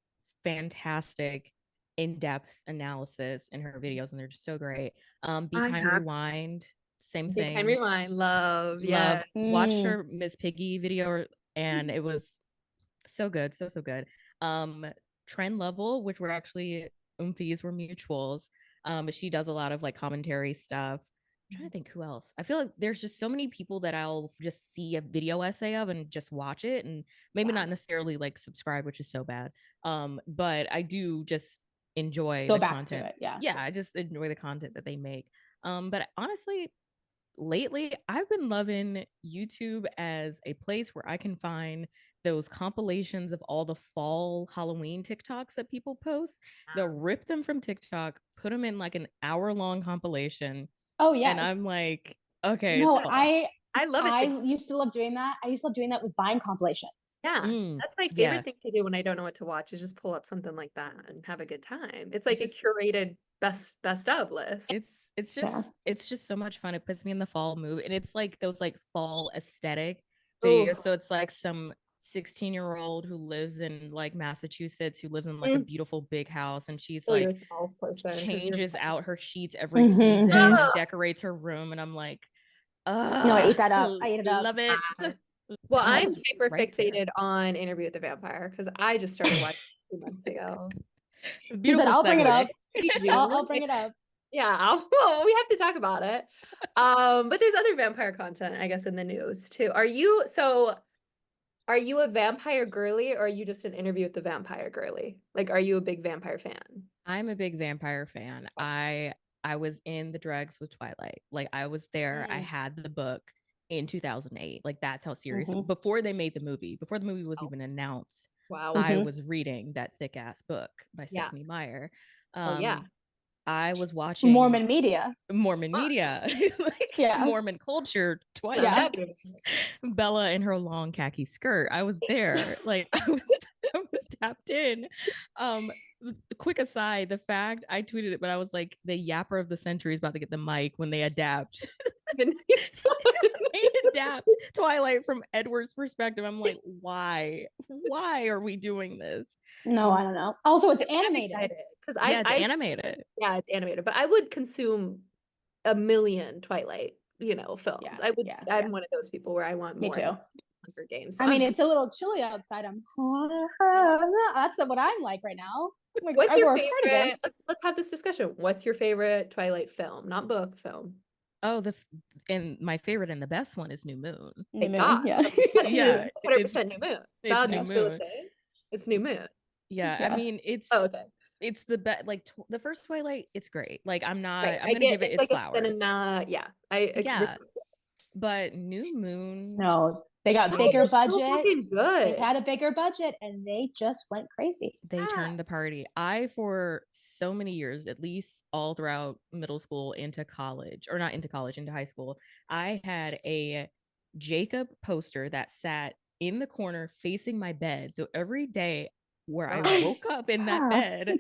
fantastic in-depth analysis in her videos, and they're just so great. Be Kind Rewind, same thing. Be Kind Rewind, love. Watched her Miss Piggy video, and it was so good, so good. Trend Level, which were actually Oomphies, were mutuals. But she does a lot of like commentary stuff. I'm trying to think who else. I feel like there's just so many people that I'll just see a video essay of and just watch it, and maybe not necessarily like subscribe, which is so bad. But I do just enjoy the content. I just enjoy the content that they make. But honestly, lately I've been loving YouTube as a place where I can find those compilations of all the fall Halloween TikToks that people post. They'll rip them from TikTok, put them in like an hour-long compilation. Oh yeah. And I'm like, okay. No, I love it. I used to love doing that. I used to love doing that with Vine compilations. Yeah, that's my favorite thing to do when I don't know what to watch, is just pull up something like that and have a good time. It's like a curated best of list. It's just so much fun. It puts me in the fall mood, and it's like those like fall aesthetic videos. So it's like some 16-year-old who lives in like Massachusetts, who lives in like a beautiful big house, and she's like changes out her sheets every season and decorates her room, and I'm like, no, I ate that up. I ate it up. Love it. Well, I'm hyper fixated on Interview with the Vampire because I just started watching 2 months ago. I'll bring it up. I'll bring it up. Yeah, we have to talk about it. But there's other vampire content, I guess, in the news too. Are you a vampire girly, or are you just an Interview with the Vampire girly? Like, are you a big vampire fan? I'm a big vampire fan. I was in the dregs with Twilight. Like, I was there. I had the book in 2008. Like, that's how serious before they made the movie, before the movie was even announced. Wow. I was reading that thick ass book by Stephanie Meyer. I was watching Mormon media, like Mormon culture, Twilight. Bella in her long khaki skirt. I was there. Like, I was tapped in. Quick aside, the fact I tweeted it, but I was like, the yapper of the century is about to get the mic when they adapt. They adapt Twilight from Edward's perspective. I'm like, why are we doing this? No, I don't know. Also, it's animated. Because it's animated. Yeah, it's animated. But I would consume a million Twilight, films. I would. I'm one of those people where I want more. Me too. Hunger Games. So I mean, it's a little chilly outside. That's what I'm like right now. Like, what's your favorite? Let's have this discussion. What's your favorite Twilight film? Not book, film. Oh, and my favorite and the best one is New Moon. Thank God. Yeah, 100% New Moon. It's New Moon. It's New Moon. Yeah, I mean, it's okay. It's the best. Like the first Twilight, it's great. Like, I'm gonna give it its like flowers. But New Moon, no, they got bigger budget. Good. They had a bigger budget, and they just went crazy. They turned the party. For so many years, at least all throughout middle school into college, or not into college, into high school, I had a Jacob poster that sat in the corner facing my bed. So every day where I woke up in that bed,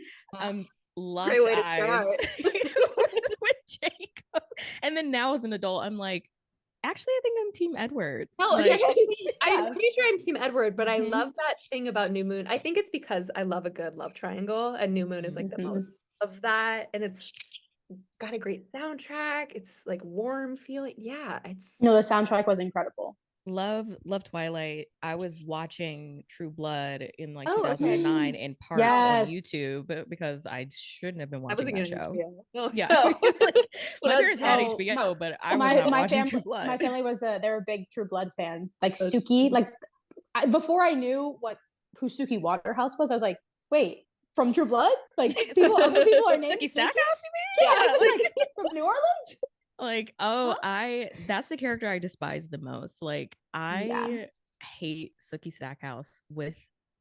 locked eyes with Jacob. And then now as an adult, I'm like, actually, I think I'm Team Edward. No, I'm pretty sure I'm Team Edward, but I love that thing about New Moon. I think it's because I love a good love triangle, and New Moon is like the most of that, and it's got a great soundtrack. It's like warm feeling. Yeah, the soundtrack was incredible. Love Twilight. I was watching True Blood in like 2009 in parts on YouTube because I shouldn't have been watching that show. My parents had HBO, but I was not watching True Blood. My family was they were big True Blood fans. Like Suki, like before I knew who Suki Waterhouse was, I was like, wait, from True Blood? Like other people are named Suki Stackhouse, you mean? Yeah, like from New Orleans. Like, that's the character I despise the most. Like, I hate Sookie Stackhouse with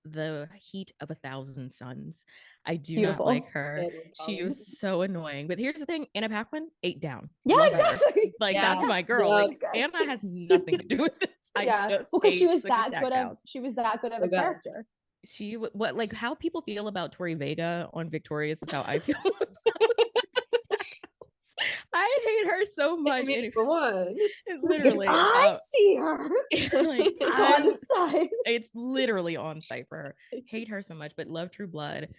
the heat of 1,000 suns. I do not like her. She was so annoying. But here's the thing: Anna Paquin, 8 down. Yeah, exactly. Like, that's my girl. Like, Anna has nothing to do with this. Because she was that good of a character. How people feel about Tori Vega on Victorious is how I feel about I hate her so much. It's literally I see her. It's on the side. It's literally on site for her. Hate her so much, but love True Blood.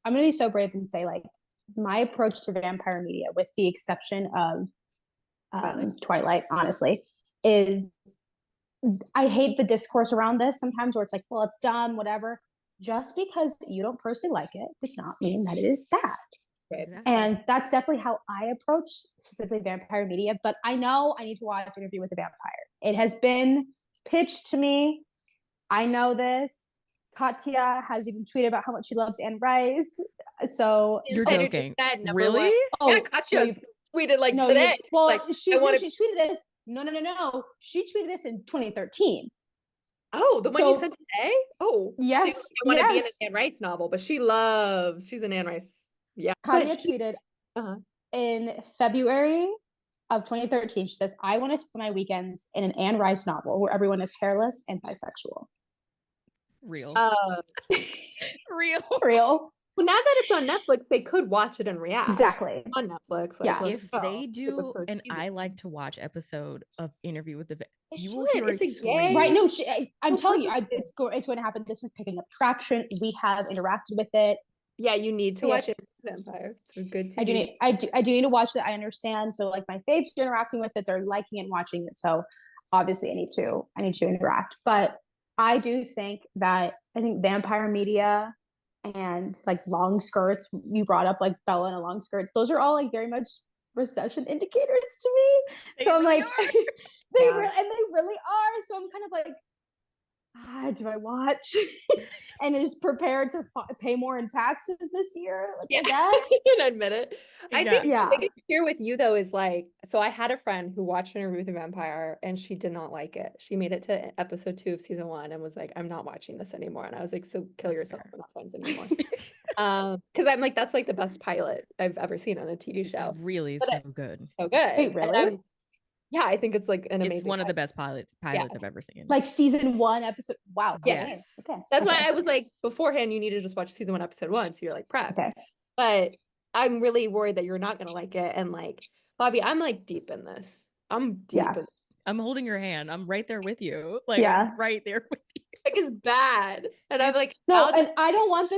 I'm gonna be so brave and say, like, my approach to vampire media, with the exception of Twilight, honestly, is I hate the discourse around this sometimes, where it's like, well, it's dumb, whatever. Just because you don't personally like it does not mean that it is bad. Exactly. And that's definitely how I approach specifically vampire media. But I know I need to watch Interview with the Vampire. It has been pitched to me. I know this. Katya has even tweeted about how much she loves Anne Rice. So you're joking. Really? Yeah, Katya tweeted today. She tweeted this. No. She tweeted this in 2013. Oh, the one you sent today? Oh, yes. I want to be in an Anne Rice novel, but she's an Anne Rice. Yeah. Katya tweeted in February of 2013. She says, I want to spend my weekends in an Anne Rice novel where everyone is hairless and bisexual. Real. Real. Real. Well, now that it's on Netflix, they could watch it and react. Exactly. On Netflix. Like, yeah. If they do an I like to watch episode of Interview with the you will hear it's a scream. Right. No, I'm telling you, it's going to happen. This is picking up traction. We have interacted with it. Yeah, you need to watch it. Vampire. It's a good TV. I do need to watch it. I understand. So like my faves are interacting with it. They're liking and watching it. So obviously I need to interact. But I do think vampire media and like long skirts, you brought up like Bella in a long skirt, those are all like very much recession indicators to me. So I'm like, they really are. So I'm kind of like, do I watch and is prepared to pay more in taxes this year? Like, I guess. I can admit it. I think the biggest fear with you though is like, so I had a friend who watched Interview with the Vampire and she did not like it. She made it to episode 2 of season 1 and was like, I'm not watching this anymore. And I was like, so kill yourself. We're not friends anymore. Because I'm like, that's like the best pilot I've ever seen on a TV show. Really, so good. So good. Wait, really? Yeah, I think it's like an amazing. It's one of the best pilots I've ever seen. Like season 1 episode. Wow. Yes. Okay. That's why I was like, beforehand, you need to just watch season 1, episode 1, so you're like prepped. Okay. But I'm really worried that you're not gonna like it. And like, Bobbi, I'm like deep in this. I'm deep in this. I'm holding your hand. I'm right there with you. Like I'm right there with you. Like it's bad. And I'm like, no, and I don't want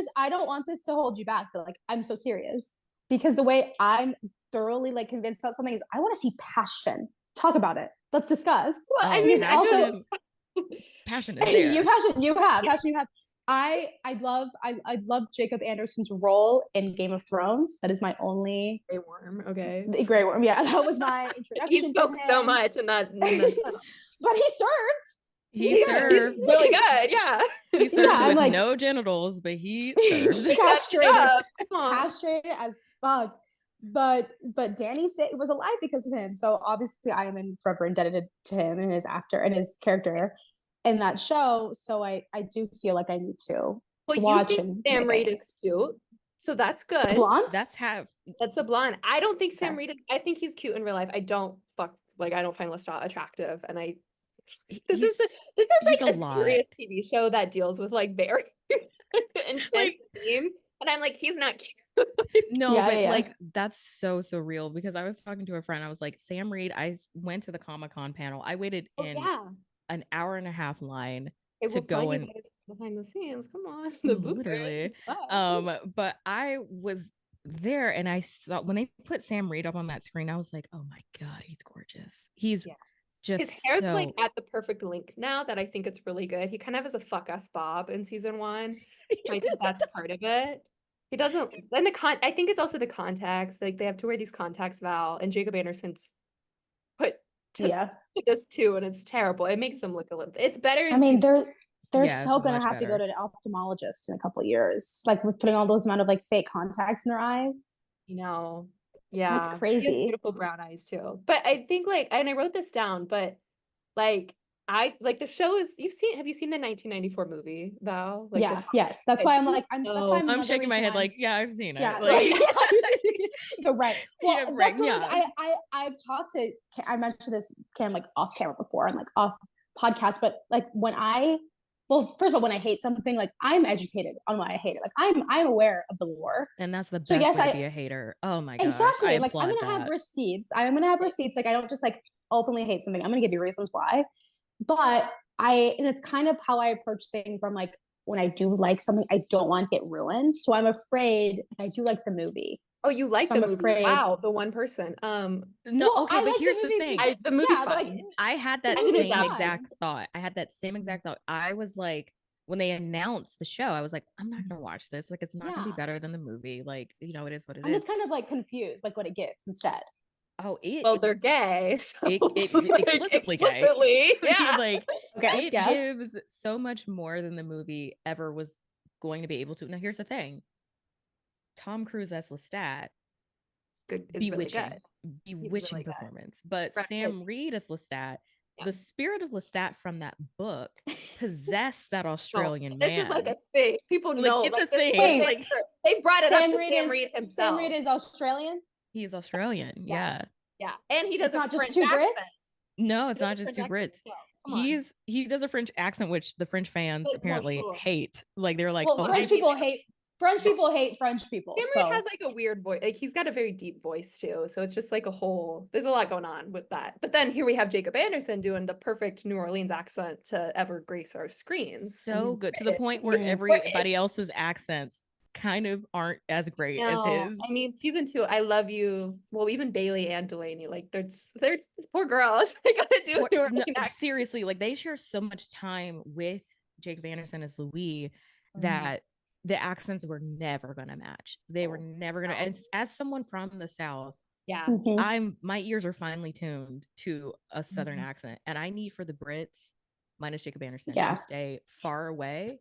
this to hold you back, but like I'm so serious. Because the way I'm thoroughly like convinced about something is I want to see passion. Talk about it. Let's discuss. Well, I mean, also passion is there. You have passion. I love Jacob Anderson's role in Game of Thrones. That is my only Grey Worm. Okay. The Grey Worm. Yeah, that was my introduction. He spoke so much in that. But he served. He served. He's really good. Yeah. He served with no genitals, but he served. Castrated as fuck. But Danny was alive because of him. So obviously I am forever indebted to him and his actor and his character in that show. So I do feel like I need to watch him. Sam Reid is cute. So that's good. Blonde? That's a blonde. I don't think Sam Reid I think he's cute in real life. I don't find Lestat attractive. And this is like a serious TV show that deals with like very intense themes. And I'm like, he's not cute. No, like that's so real because I was talking to a friend. I was like, Sam Reid, I went to the Comic-Con panel. I waited in an hour and a half line to go in behind the scenes. Come on. Literally. But I was there and I saw when they put Sam Reid up on that screen, I was like, oh my God, he's gorgeous. He's just his hair's like at the perfect length now that I think it's really good. He kind of has a fuck us Bob in season 1. I think that's part of it. He doesn't, and I think it's also the contacts. Like they have to wear these contacts, Val, and Jacob Anderson's put this too, and it's terrible. It makes them look a little. It's better. I mean, they're so gonna have to go to an ophthalmologist in a couple of years, like with putting all those amount of like fake contacts in their eyes. You know, yeah, that's crazy. Beautiful brown eyes too. But I think like, and I wrote this down, but like. I like the show is have you seen the 1994 movie, Val? Like yes. That's why I'm like I'm shaking my head like, I've seen it. Yeah, like, you're right. Well, I've talked to I mentioned this Cam like off camera before and like off podcast, but like first of all, when I hate something, like I'm educated on why I hate it. Like I'm aware of the lore. And that's the best way to be a hater. Oh my gosh. Exactly. Like I'm gonna have receipts. Like I don't just like openly hate something. I'm gonna give you reasons why. But and it's kind of how I approach things from like when I do like something, I don't want to get ruined. So I'm afraid I do like the movie. Oh, you like the movie? Wow, the one person. No, okay, but here's the thing. The movie's fine. I had that same exact thought. I was like, when they announced the show, I was like, I'm not gonna watch this. Like, it's not gonna be better than the movie. Like, it is what it is. I'm just kind of like confused, like what it gives instead. Oh, they're gay. So. Explicitly gay. Yeah. Like it gives so much more than the movie ever was going to be able to. Now, here's the thing: Tom Cruise as Lestat, bewitching really performance. But Sam Reid as Lestat, the spirit of Lestat from that book possessed that Australian man. This is like a thing. People know it's a thing. Like they brought it up to Sam Reid himself. Sam Reid is Australian. He's Australian. Yeah. Yeah, and he does It's not just French two accent. Brits. No, it's not just two Brits. He does a French accent, which the French fans apparently hate. Like they're like, well, French people hate French people. Henry So has like a weird voice. Like he's got a very deep voice too. So it's just like there's a lot going on with that. But then here we have Jacob Anderson doing the perfect New Orleans accent to ever grace our screens. So good, to the point where everybody else's accents kind of aren't as great as his. I mean, season 2, I love you. Well, even Bailey and Delaney, like they're poor girls. They gotta do seriously, like they share so much time with Jacob Anderson as Louis that the accents were never gonna match. They were never gonna. And as someone from the South, my ears are finely tuned to a Southern accent, and I need for the Brits, minus Jacob Anderson, to stay far away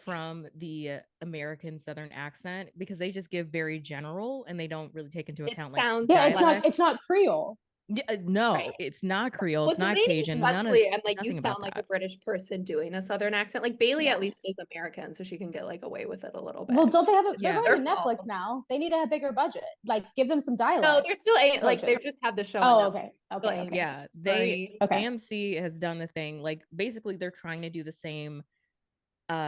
from the American Southern accent, because they just give very general and they don't really take into account it's not Creole. Yeah, no, it's not Creole. It's not Cajun. And like you sound like a British person doing a Southern accent. Like Bailey at least is American, so she can get like away with it a little bit. Well, don't they have they're going to Netflix now? They need to have bigger budget. Like give them some dialogue. No, they're still like they just have the show. Oh, okay. Yeah, AMC has done the thing. Like basically, they're trying to do the same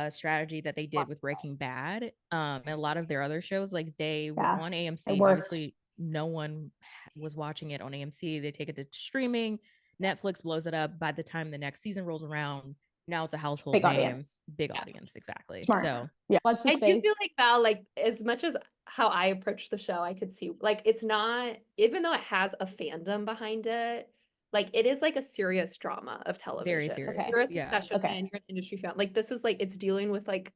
strategy that they did with Breaking Bad. And a lot of their other shows, like they were on AMC. Obviously, no one was watching it on AMC. They take it to streaming. Netflix blows it up. By the time the next season rolls around, now it's a household big name. Big audience, exactly. Smart. So watch this I do feel like Val, like as much as how I approach the show, I could see like it's not, even though it has a fandom behind it, like it is like a serious drama of television. Very serious. You're a Succession fan, you're an industry fan. Like this is like, it's dealing with like,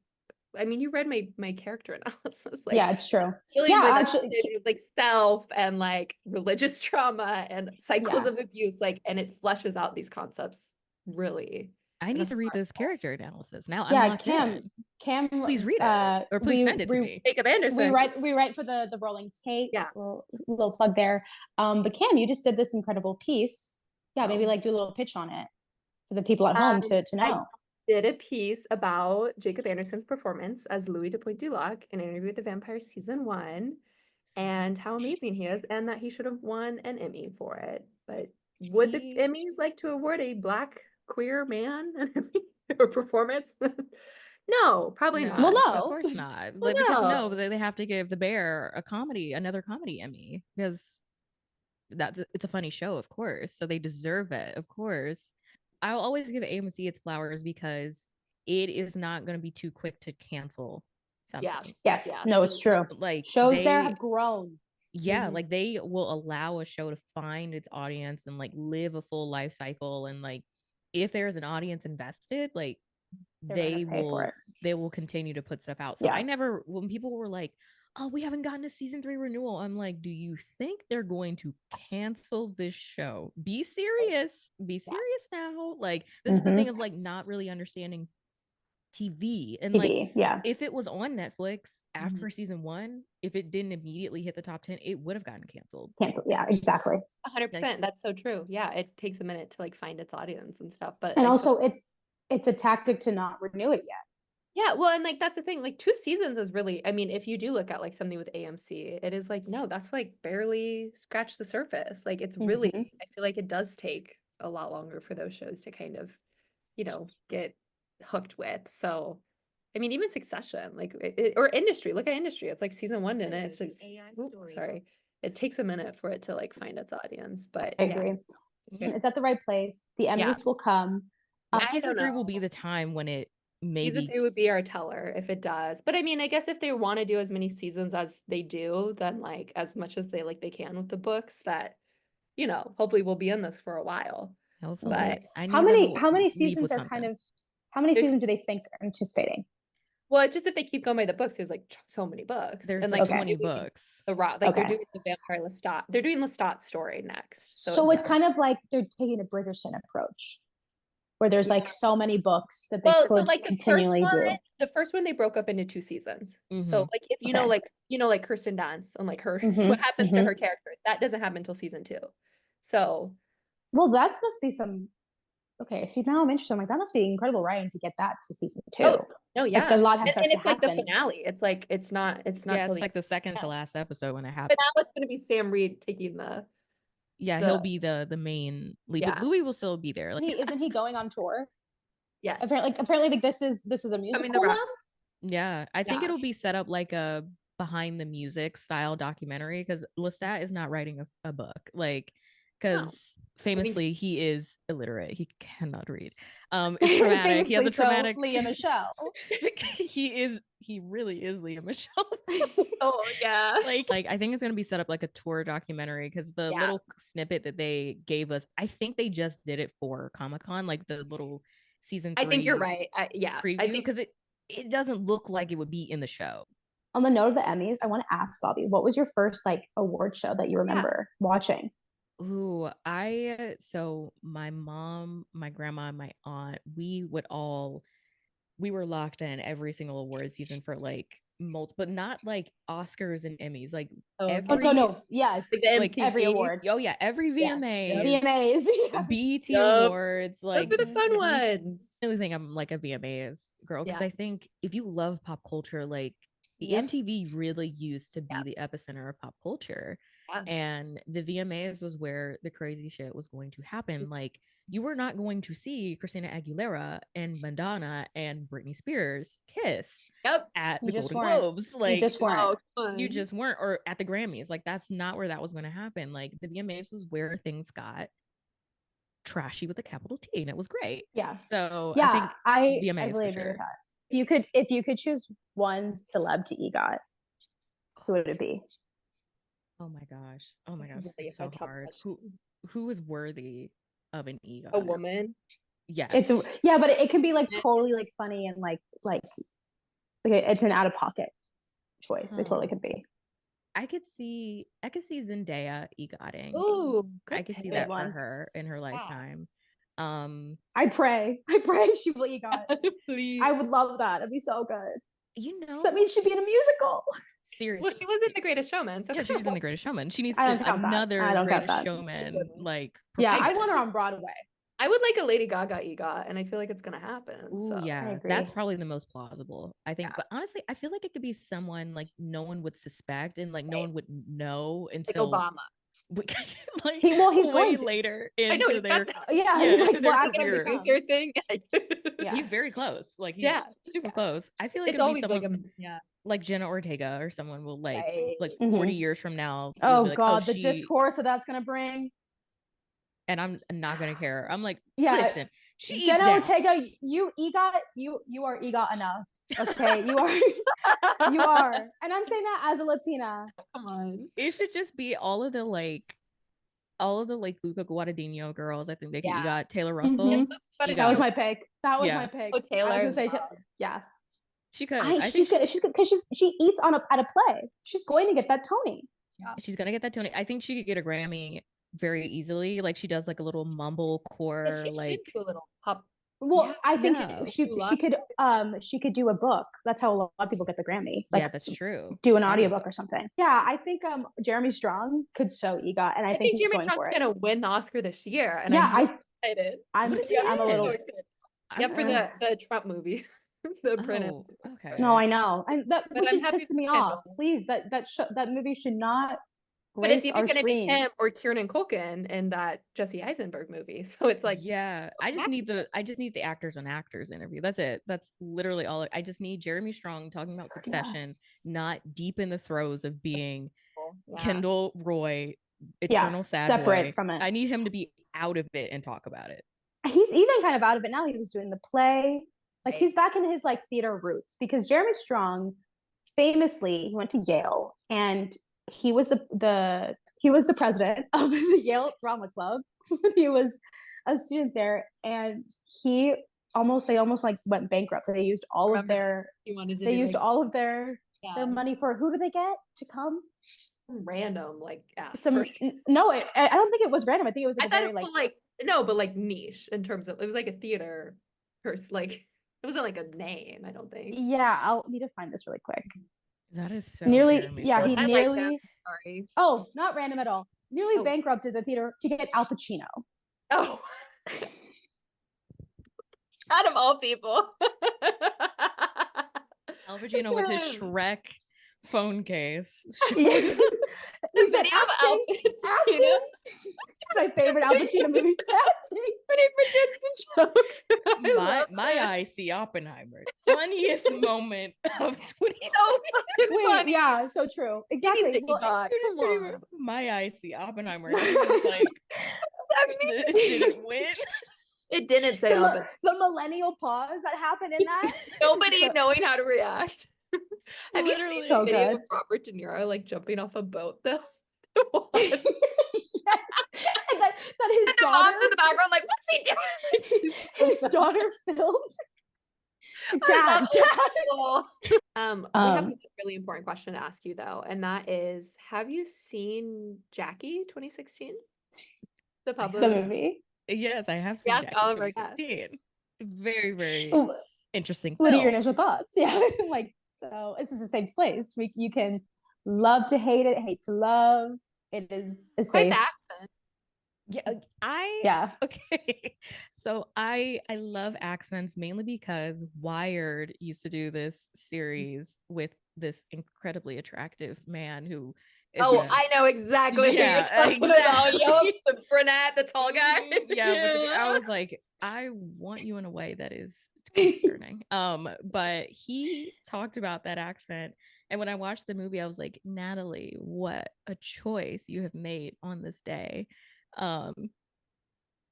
I mean, you read my character analysis. Like, yeah, it's true. Actually, like self and like religious trauma and cycles of abuse, like, and it fleshes out these concepts really. I need to read this character analysis now. Cam, please read it, or please send it to me. Jacob Anderson. We write for the Rolling Tape. Yeah, little plug there. But Cam, you just did this incredible piece. Yeah, maybe like do a little pitch on it for the people at home to know. Did a piece about Jacob Anderson's performance as Louis de Pointe-du-Lac in Interview with the Vampire season 1, and how amazing he is, and that he should have won an Emmy for it. But would the Emmys like to award a Black queer man an Emmy or performance? No, probably not. Well, no, of course not. Like, because they have to give The Bear another comedy Emmy, because it's a funny show, of course. So they deserve it, of course. I'll always give AMC its flowers because it is not going to be too quick to cancel something. No, it's true. Like shows there have grown. Like they will allow a show to find its audience and like live a full life cycle, and like if there is an audience invested, like they will continue to put stuff out. So when people were like, oh, we haven't gotten a season 3 renewal, I'm like, do you think they're going to cancel this show? Be serious now. Like this is the thing of like not really understanding TV. And if it was on Netflix after season 1, if it didn't immediately hit the top 10, it would have gotten canceled. Yeah, exactly. 100%. That's so true. Yeah, it takes a minute to like find its audience and stuff. But also it's a tactic to not renew it yet. Yeah, well, and like that's the thing, like 2 seasons is really, I mean, if you do look at like something with AMC, it is like, no, that's like barely scratch the surface. Like it's really, I feel like it does take a lot longer for those shows to kind of, get hooked with. So, I mean, even Succession, like, or Industry, look at Industry. It's like season 1 in it. It's just, it takes a minute for it to like find its audience, but I agree. It's at the right place. The Emmys will come. Season 3 will be the time when it Season 3 would be our teller if it does. But I mean, I guess if they want to do as many seasons as they do, then like as much as they can with the books, that hopefully we'll be in this for a while. Hopefully. But how many seasons are how many seasons do they think are anticipating? Well, just if they keep going by the books, there's like so many books. There's like 20 books. They're doing the Vampire Lestat. They're doing Lestat's story next. So it's kind of like they're taking a Bridgerton approach, where there's like so many books that they could continually do. The first one they broke up into 2 seasons. So like if like Kirsten Dunst and like her what happens to her character, that doesn't happen until season 2. So that must be some see, now I'm interested. I'm like, that must be incredible writing to get that to season 2. No, yeah. Like, a lot has and it's like the finale. It's like it's not it's like the second to last episode when it happened. But now it's gonna be Sam Reed taking the he'll be the main lead, but Louis will still be there. Like, isn't he going on tour? Yes. Apparently, like this is a musical now. Yeah, I think it'll be set up like a behind the music style documentary, because Lestat is not writing a book, like, because famously he is illiterate, he cannot read. It's traumatic. He has a traumatic. Leah Michelle. he really is Leah Michelle. Oh yeah. Like I think it's gonna be set up like a tour documentary, because the little snippet that they gave us, I think they just did it for Comic-Con, like the little season 3. I think you're right. Preview, I think because it doesn't look like it would be in the show. On the note of the Emmys, I want to ask Bobbi, what was your first like award show that you remember watching? Ooh, so my mom, my grandma, and my aunt, we were locked in every single award season for like multiple, but not like Oscars and Emmys, like yes, like every award. Oh yeah, every VMAs, BET awards, like those were the fun ones. I really think I'm like a VMAs girl, because I think if you love pop culture, like MTV really used to be the epicenter of pop culture. And the VMAs was where the crazy shit was going to happen. Like, you were not going to see Christina Aguilera and Madonna and Britney Spears kiss at the Golden Globes. Like, you just weren't, or at the Grammys. Like, that's not where that was going to happen. Like, the VMAs was where things got trashy with a capital T, and it was great. Yeah. So I think VMAs really for agree sure. with that. If you could choose one celeb to EGOT, who would it be? Oh my gosh, it's so hard. Who is worthy of an EGOT? A woman. Yes. But it can be like totally like funny and like it's an out of pocket choice. It totally could be. I could see Zendaya EGOTing. Ooh, I could see that for her in her lifetime. I pray she will EGOT. Please. I would love that. It'd be so good. You know, so that means she'd be in a musical. Seriously. Well, she was in The Greatest Showman. So she was in The Greatest Showman. She needs another Greatest Showman. Like, I want her on Broadway. I would like a Lady Gaga EGOT, and I feel like it's gonna happen. Ooh, yeah, that's probably the most plausible, I think. But honestly, I feel like it could be someone like no one would suspect, and like no one would know until like Obama. Like he's way later into their producer thing. He's very close. Like he's super close. I feel like it's always someone, like Jenna Ortega or someone will like 40 years from now. Oh like, God, the discourse that that's gonna bring. And I'm not gonna care. I'm like, listen, Jenna Ortega, you are EGOT enough. Okay, you are, and I'm saying that as a Latina. Come on, it should just be all of the Luca Guadagnino girls. I think they can EGOT. Taylor Russell. That was my pick. Oh, Taylor. I was gonna say, she could. She eats at a play. She's going to get that Tony. She's gonna get that Tony. I think she could get a Grammy very easily. Like, she does like a little mumble core, like a little pop. Well, I think she could do a book. That's how a lot of people get the Grammy. Like, that's true. Do an audiobook or something. Yeah, I think Jeremy Strong could so EGOT, and I think Jeremy Strong's gonna win the Oscar this year. And I'm excited. I'm a little for the Trump movie. The Apprentice. Okay. No, I know, which is pissing me off. Please, that movie should not. But it's either going to be him or Kieran Culkin in that Jesse Eisenberg movie. So it's like, I just need the actors on actors interview. That's it. That's literally all. I just need Jeremy Strong talking about Succession, not deep in the throes of being Kendall Roy, eternal sad separate boy. From it. I need him to be out of it and talk about it. He's even kind of out of it now. He was doing the play. Like, he's back in his like theater roots, because Jeremy Strong famously went to Yale, and he was the president of the Yale Drama Club when he was a student there, and they almost like went bankrupt. They used all of their money for, who do they get to come? Random, like I don't think it was random. I think it was like niche in terms of, it was like a theater person, like it wasn't like a name, I don't think. Yeah, I'll need to find this really quick. That is so nearly. Jeremy. Yeah, he nearly. Like sorry. Oh, not random at all. Nearly bankrupted the theater to get Al Pacino. Oh, out of all people, Al Pacino with his Shrek phone case. The video of Al Pacino. my favorite Al Pacino movie. When he forgets to joke. My eye see Oppenheimer. Funniest moment of 2020. So fucking Wait, funny. yeah, so true. Exactly. Well, Well, come on. My eye see Oppenheimer. And everyone's like, did it win? It didn't say Oppenheimer. The millennial pause that happened in that. Nobody knowing how to react. Have you Literally. seen So the video good. of Robert De Niro like jumping off a boat though? Yes. And that his And the daughter, mom's in the background like, what's he doing? his daughter filmed. Dad. We have a really important question to ask you though, and that is, have you seen Jackie 2016? The movie. Yes, I have seen Yes, Jackie all of our 2016. Very, very interesting What are your film. initial thoughts? Yeah, like, so it's just a safe place. You can love to hate it, hate to love. It is a quite safe. the accent. Yeah. Okay. So I love accents mainly because Wired used to do this series with this incredibly attractive man who is I know exactly who you're talking about. Yup, the brunette, the tall guy. I was like, I want you in a way that is concerning. But he talked about that accent, and when I watched the movie, I was like, Natalie, what a choice you have made on this day. I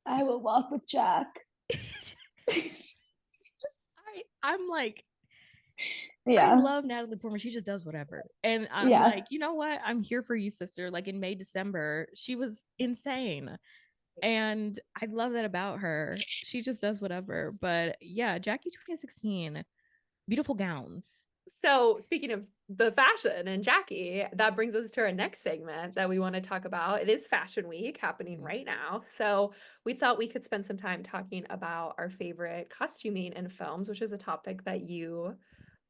will walk with Jack. I'm like, yeah, I love Natalie Portman. She just does whatever. And I'm like, you know what? I'm here for you, sister. Like in May, December, she was insane. And I love that about her. She just does whatever. But yeah, Jackie 2016, beautiful gowns. So speaking of the fashion and Jackie, that brings us to our next segment that we want to talk about. It is Fashion Week happening right now. So we thought we could spend some time talking about our favorite costuming in films, which is a topic that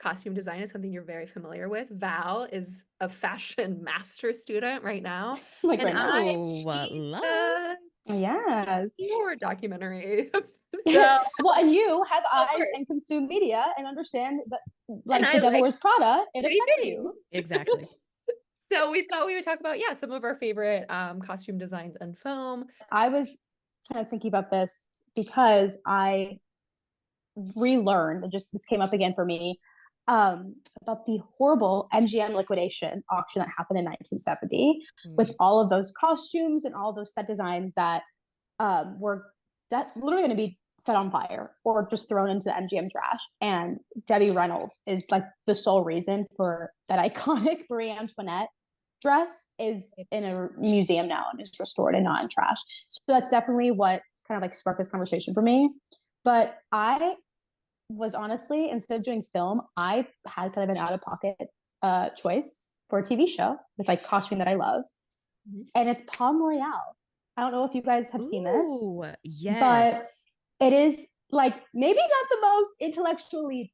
costume design is something you're very familiar with. Val is a fashion master student right now. like and right now. Love. Yes. Your documentary. Well, and you have eyes and consume media and understand that, like, the Devil Wears Prada, it affects you. Exactly. So we thought we would talk about, some of our favorite costume designs in film. I was kind of thinking about this because I relearned, this came up again for me, about the horrible MGM liquidation auction that happened in 1970 with all of those costumes and all those set designs that were literally going to be set on fire or just thrown into the MGM trash. And Debbie Reynolds is like the sole reason for that iconic Marie Antoinette dress is in a museum now and is restored and not in trash. So that's definitely what kind of like sparked this conversation for me. But I was honestly, instead of doing film, I had kind of an out-of-pocket choice for a TV show with like costume that I love. And it's Palm Royale. I don't know if you guys have seen this. Yes. But it is like maybe not the most intellectually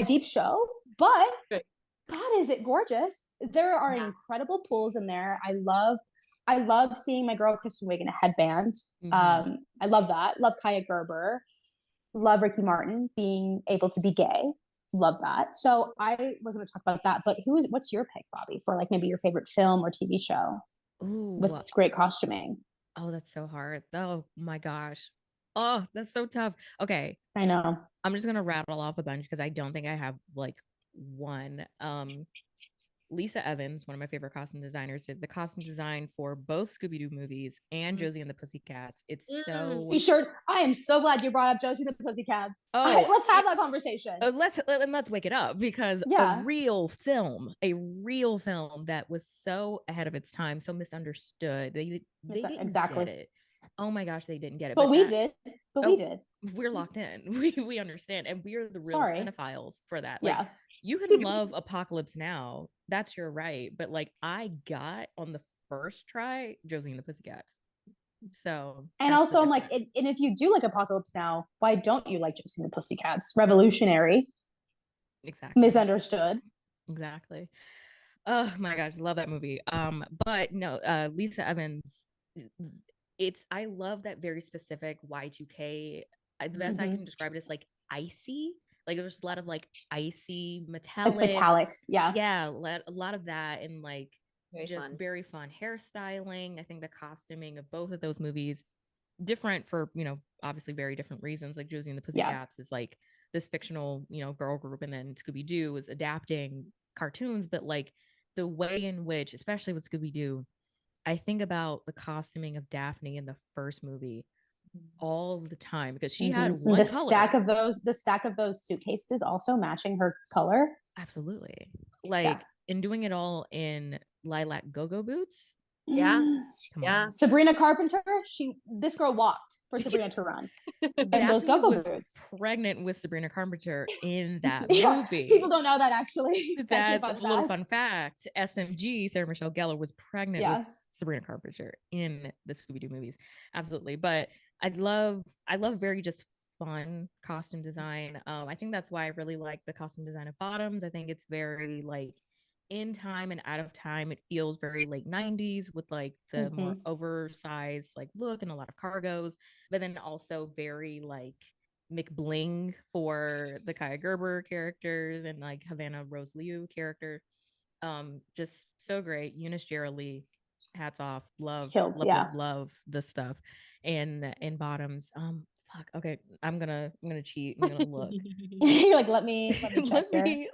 deep show, but God, is it gorgeous? There are incredible pools in there. I love seeing my girl Kristen Wiig in a headband. I love that. Love Kaya Gerber. Love Ricky Martin being able to be gay. Love that. So I was going to talk about that, but what's your pick, Bobbi, for like maybe your favorite film or TV show with great costuming? Oh, that's so hard. Oh my gosh. Oh, that's so tough. Okay. I know. I'm just going to rattle off a bunch because I don't think I have like one. Lisa Evans, one of my favorite costume designers, did the costume design for both Scooby-Doo movies and Josie and the Pussycats. It's so... I am so glad you brought up Josie and the Pussycats. Oh, let's have that conversation. Let's wake it up because a real film that was so ahead of its time, so misunderstood. They didn't get it. Oh my gosh, they didn't get it. But we did. We did. We're locked in. We understand. And we're the real cinephiles for that. Like, you can love Apocalypse Now. That's your right. But like, I got on the first try Josie and the Pussycats. So, and also I'm like, and if you do like Apocalypse Now, why don't you like Josie and the Pussycats? Revolutionary. Exactly. Misunderstood. Exactly. Oh my gosh, love that movie. But no, Lisa Evans, I love that very specific Y2K. The best I can describe it is like icy. Like there's a lot of like icy metallics. Like metallics, yeah. Yeah, a lot of that, and like just very fun hairstyling. I think the costuming of both of those movies, different for, you know, obviously very different reasons. Like Josie and the Pussycats is like this fictional, you know, girl group, and then Scooby-Doo is adapting cartoons, but like the way in which, especially with Scooby-Doo, I think about the costuming of Daphne in the first movie all the time, because she had one the color. stack of those suitcases also matching her color. Absolutely. Like, and doing it all in lilac go-go boots. Yeah. Sabrina Carpenter, this girl walked for Sabrina to run. And those go-go boots. Pregnant with Sabrina Carpenter in that movie. People don't know that, actually. That's a little fun fact. SMG, Sarah Michelle Gellar, was pregnant with Sabrina Carpenter in the Scooby-Doo movies. Absolutely. But I love very just fun costume design. I think that's why I really like the costume design of Bottoms. I think it's very like in time and out of time. It feels very late 90s with like the more oversized like look and a lot of cargos, but then also very like McBling for the Kaya Gerber characters and like Havana Rose Liu character. Just so great. Eunice Gerald Lee, hats off. Love the stuff. And in Bottoms, okay, I'm gonna cheat. I'm gonna look. You're like, let me check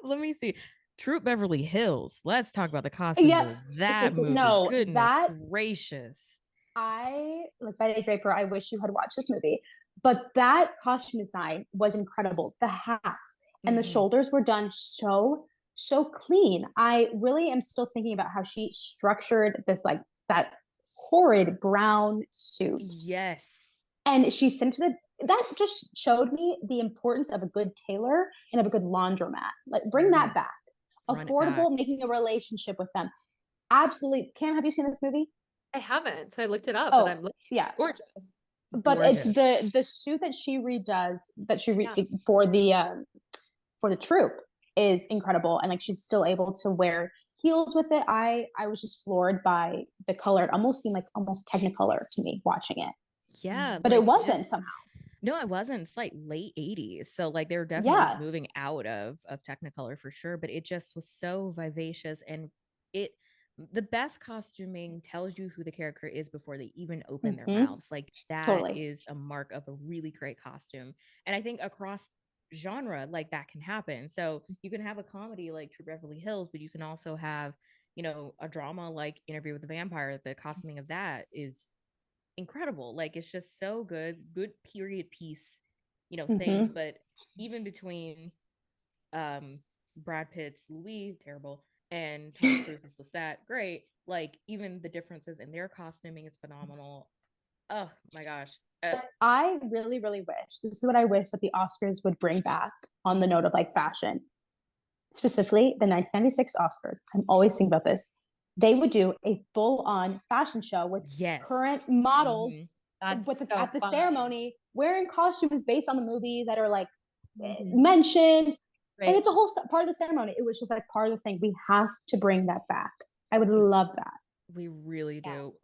let me see. Troop Beverly Hills. Let's talk about the costume of that movie. No, goodness gracious. I like Betty Draper. I wish you had watched this movie, but that costume design was incredible. The hats and the shoulders were done so clean. I really am still thinking about how she structured this, like that horrid brown suit. Yes. And she sent to that just showed me the importance of a good tailor and of a good laundromat. Like, bring that back. Affordable, making a relationship with them. Absolutely. Cam, have you seen this movie? I haven't, so I looked it up. And I'm looking gorgeous. But it's the suit that she redoes, for the troupe is incredible, and like she's still able to wear heels with it. I was just floored by the color. It almost seemed like almost Technicolor to me watching it. Yeah, but like, it wasn't somehow. No, it wasn't. It's like late 80s. So like they were definitely moving out of Technicolor for sure. But it just was so vivacious, and the best costuming tells you who the character is before they even open their mouths. Like that is a mark of a really great costume. And I think across genre, like that can happen. So you can have a comedy like True Beverly Hills, but you can also have, you know, a drama like Interview with the Vampire. The costuming of that is incredible. Like it's just so good period piece, you know, things. But even between Brad Pitt's Louis, terrible, and Tom Cruise's Lestat, great. Like even the differences in their costuming is phenomenal. Oh my gosh. I really wish, this is what I wish that the Oscars would bring back on the note of like fashion, specifically the 1996 Oscars. I'm always thinking about this. They would do a full-on fashion show with current models at the ceremony wearing costumes based on the movies that are like mentioned. And it's a whole part of the ceremony. It was just like part of the thing. We have to bring that back. I would love that. We really do.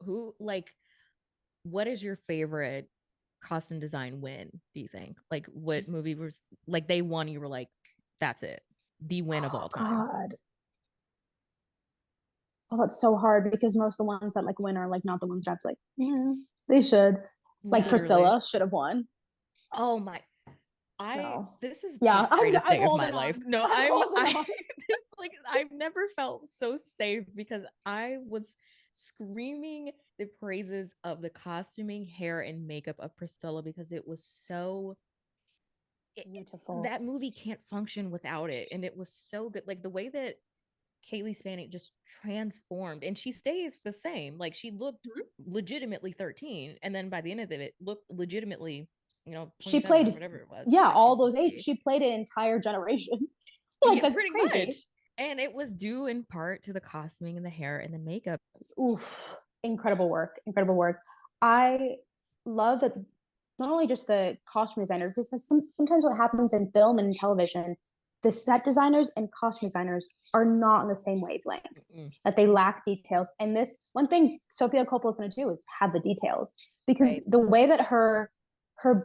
What is your favorite costume design win, do you think? Like what movie was like they won, you were like, that's it, the win of all time? God. Oh, it's so hard because most of the ones that like win are like not the ones that I was like, yeah, they should. Like Priscilla should have won. Oh my, this is the greatest day of my life. No, it's like I've never felt so safe because I was screaming the praises of the costuming, hair, and makeup of Priscilla because it was so beautiful. That movie can't function without it, and it was so good. Like the way that Kaylee Spanik just transformed, and she stays the same. Like she looked legitimately 13, and then by the end of it, looked legitimately, you know, she played whatever it was. Yeah, all those age. She played an entire generation. Like that's pretty crazy. Much. And it was due in part to the costuming and the hair and the makeup. Oof. Incredible work. I love that not only just the costume designer, because sometimes what happens in film and television, the set designers and costume designers are not on the same wavelength, that they lack details. And this one thing Sofia Coppola is going to do is have the details, because the way that her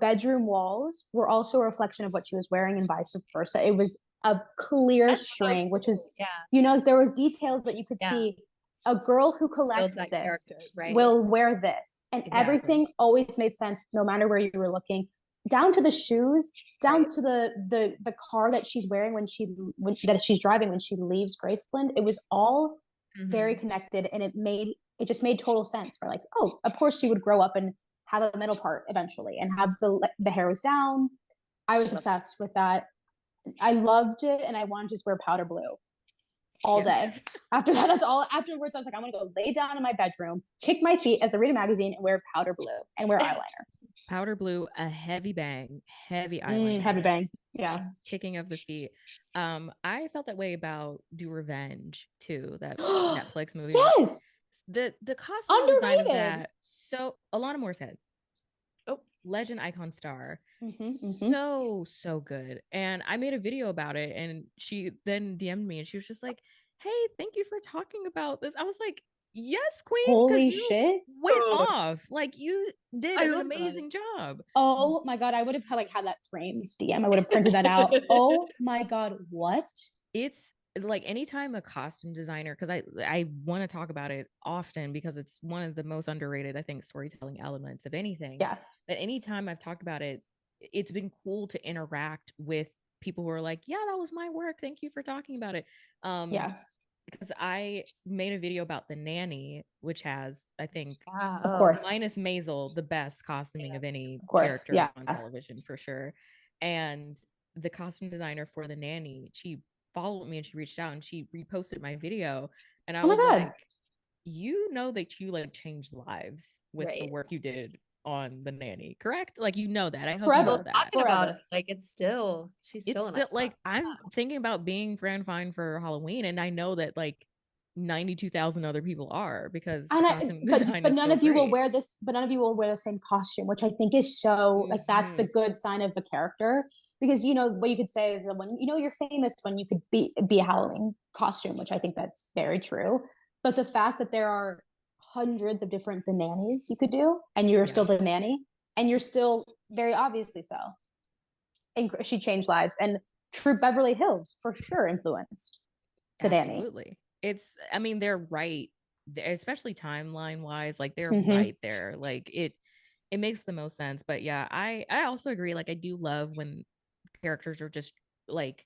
bedroom walls were also a reflection of what she was wearing and vice versa. It was a clear string, which was, you know, there was details that you could see a girl who collects this will wear this. And everything always made sense no matter where you were looking, down to the shoes, down to the car that she's wearing when she's driving when she leaves Graceland. It was all very connected, and it just made total sense for like, oh, of course she would grow up and have a middle part eventually and have the hair was down. I was obsessed with that. I loved it, and I wanted to just wear powder blue all day. After that, that's all. Afterwards, I was like, I'm gonna go lay down in my bedroom, kick my feet as I read a magazine, and wear powder blue and wear eyeliner. Powder blue, a heavy bang, heavy eyeliner, heavy bang. Yeah, kicking of the feet. I felt that way about Do Revenge too, that Netflix movie. Yes, the costume design of that. So Alana Moorehead, legend, icon, star, so good. And I made a video about it, and she then DM'd me, and she was just like, "Hey, thank you for talking about this." I was like, "Yes, queen." Holy shit, went off. Like, you did an amazing job. Oh my god, I would have had that framed DM. I would have printed that out. Oh my god, what? It's like, anytime a costume designer, because I want to talk about it often because it's one of the most underrated, I think, storytelling elements of anything. Yeah. But anytime I've talked about it, it's been cool to interact with people who are like, yeah, that was my work. Thank you for talking about it. Yeah. Because I made a video about The Nanny, which has, I think, of course, minus Maisel, the best costuming of any course, character on television for sure. And the costume designer for The Nanny, she followed me and she reached out and she reposted my video, and I was like, you know that you like changed lives with the work you did on The Nanny, correct? Like, you know that. I hope you know that. Talking about it, like, she's still like, I'm thinking about being Fran Fine for Halloween, and I know that like 92,000 other people are, because but none of you will wear this, but none of you will wear the same costume, which I think is so like, that's the good sign of the character. Because, you know, what you could say is that when, you know, you're famous when you could be a Halloween costume, which I think that's very true. But the fact that there are hundreds of different The Nannies you could do, and you're still The Nanny, and you're still very obviously so. And she changed lives, and True Beverly Hills for sure influenced The Nanny. Absolutely. It's, I mean, they're right there, especially timeline wise, like they're right there. Like, it makes the most sense. But yeah, I also agree. Like, I do love when characters are just like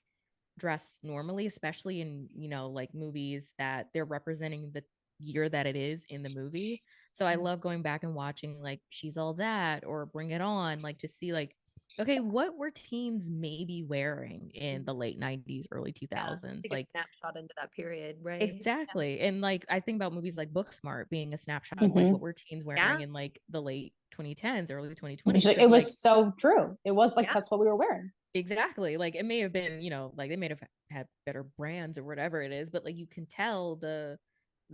dressed normally, especially in, you know, like movies that they're representing the year that it is in the movie. So I love going back and watching like She's All That or Bring It On, like to see like, okay, what were teens maybe wearing in the late 90s, early 2000s? Like, snapshot into that period, right? Exactly. And like, I think about movies like Booksmart being a snapshot of like what were teens wearing in like the late 2010s, early 2020s. It was so true. It was like, that's what we were wearing. Exactly. Like, it may have been, you know, like they may have had better brands or whatever it is, but like you can tell the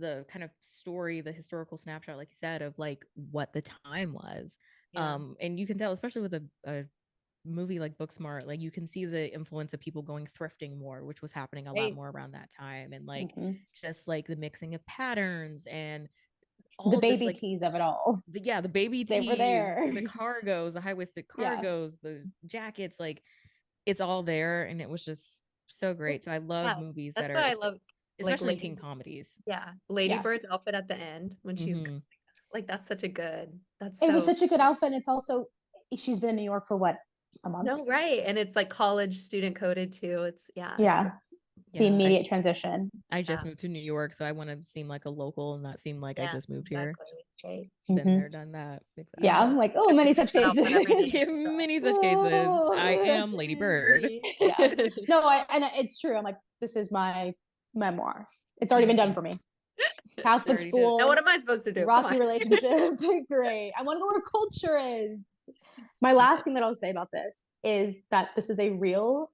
kind of story, the historical snapshot, like you said, of like what the time was. And you can tell, especially with a movie like Booksmart, like you can see the influence of people going thrifting more, which was happening a lot more around that time, and like just like the mixing of patterns and all the baby like, tees of it all. The baby tees, they were there. The cargos, the high-waisted cargos, the jackets, like it's all there, and it was just so great. So I love movies that are, I love, especially like teen comedies. Lady Bird's outfit at the end when she's like, that's such a good, it was such a good outfit. And it's also, she's been in New York for what, a month? No, right. And it's like college student coded too. It's the immediate transition. I just moved to New York, so I want to seem like a local and not seem like I just moved here. Right. Been there, done that. Exactly. Yeah, I'm like, oh, many such cases. Many such cases. I am Lady Bird. No, and it's true. I'm like, this is my memoir. It's already been done for me. Catholic school. Now what am I supposed to do? Rocky relationship. Great. I want to know where culture is. My last thing that I'll say about this is that this is a real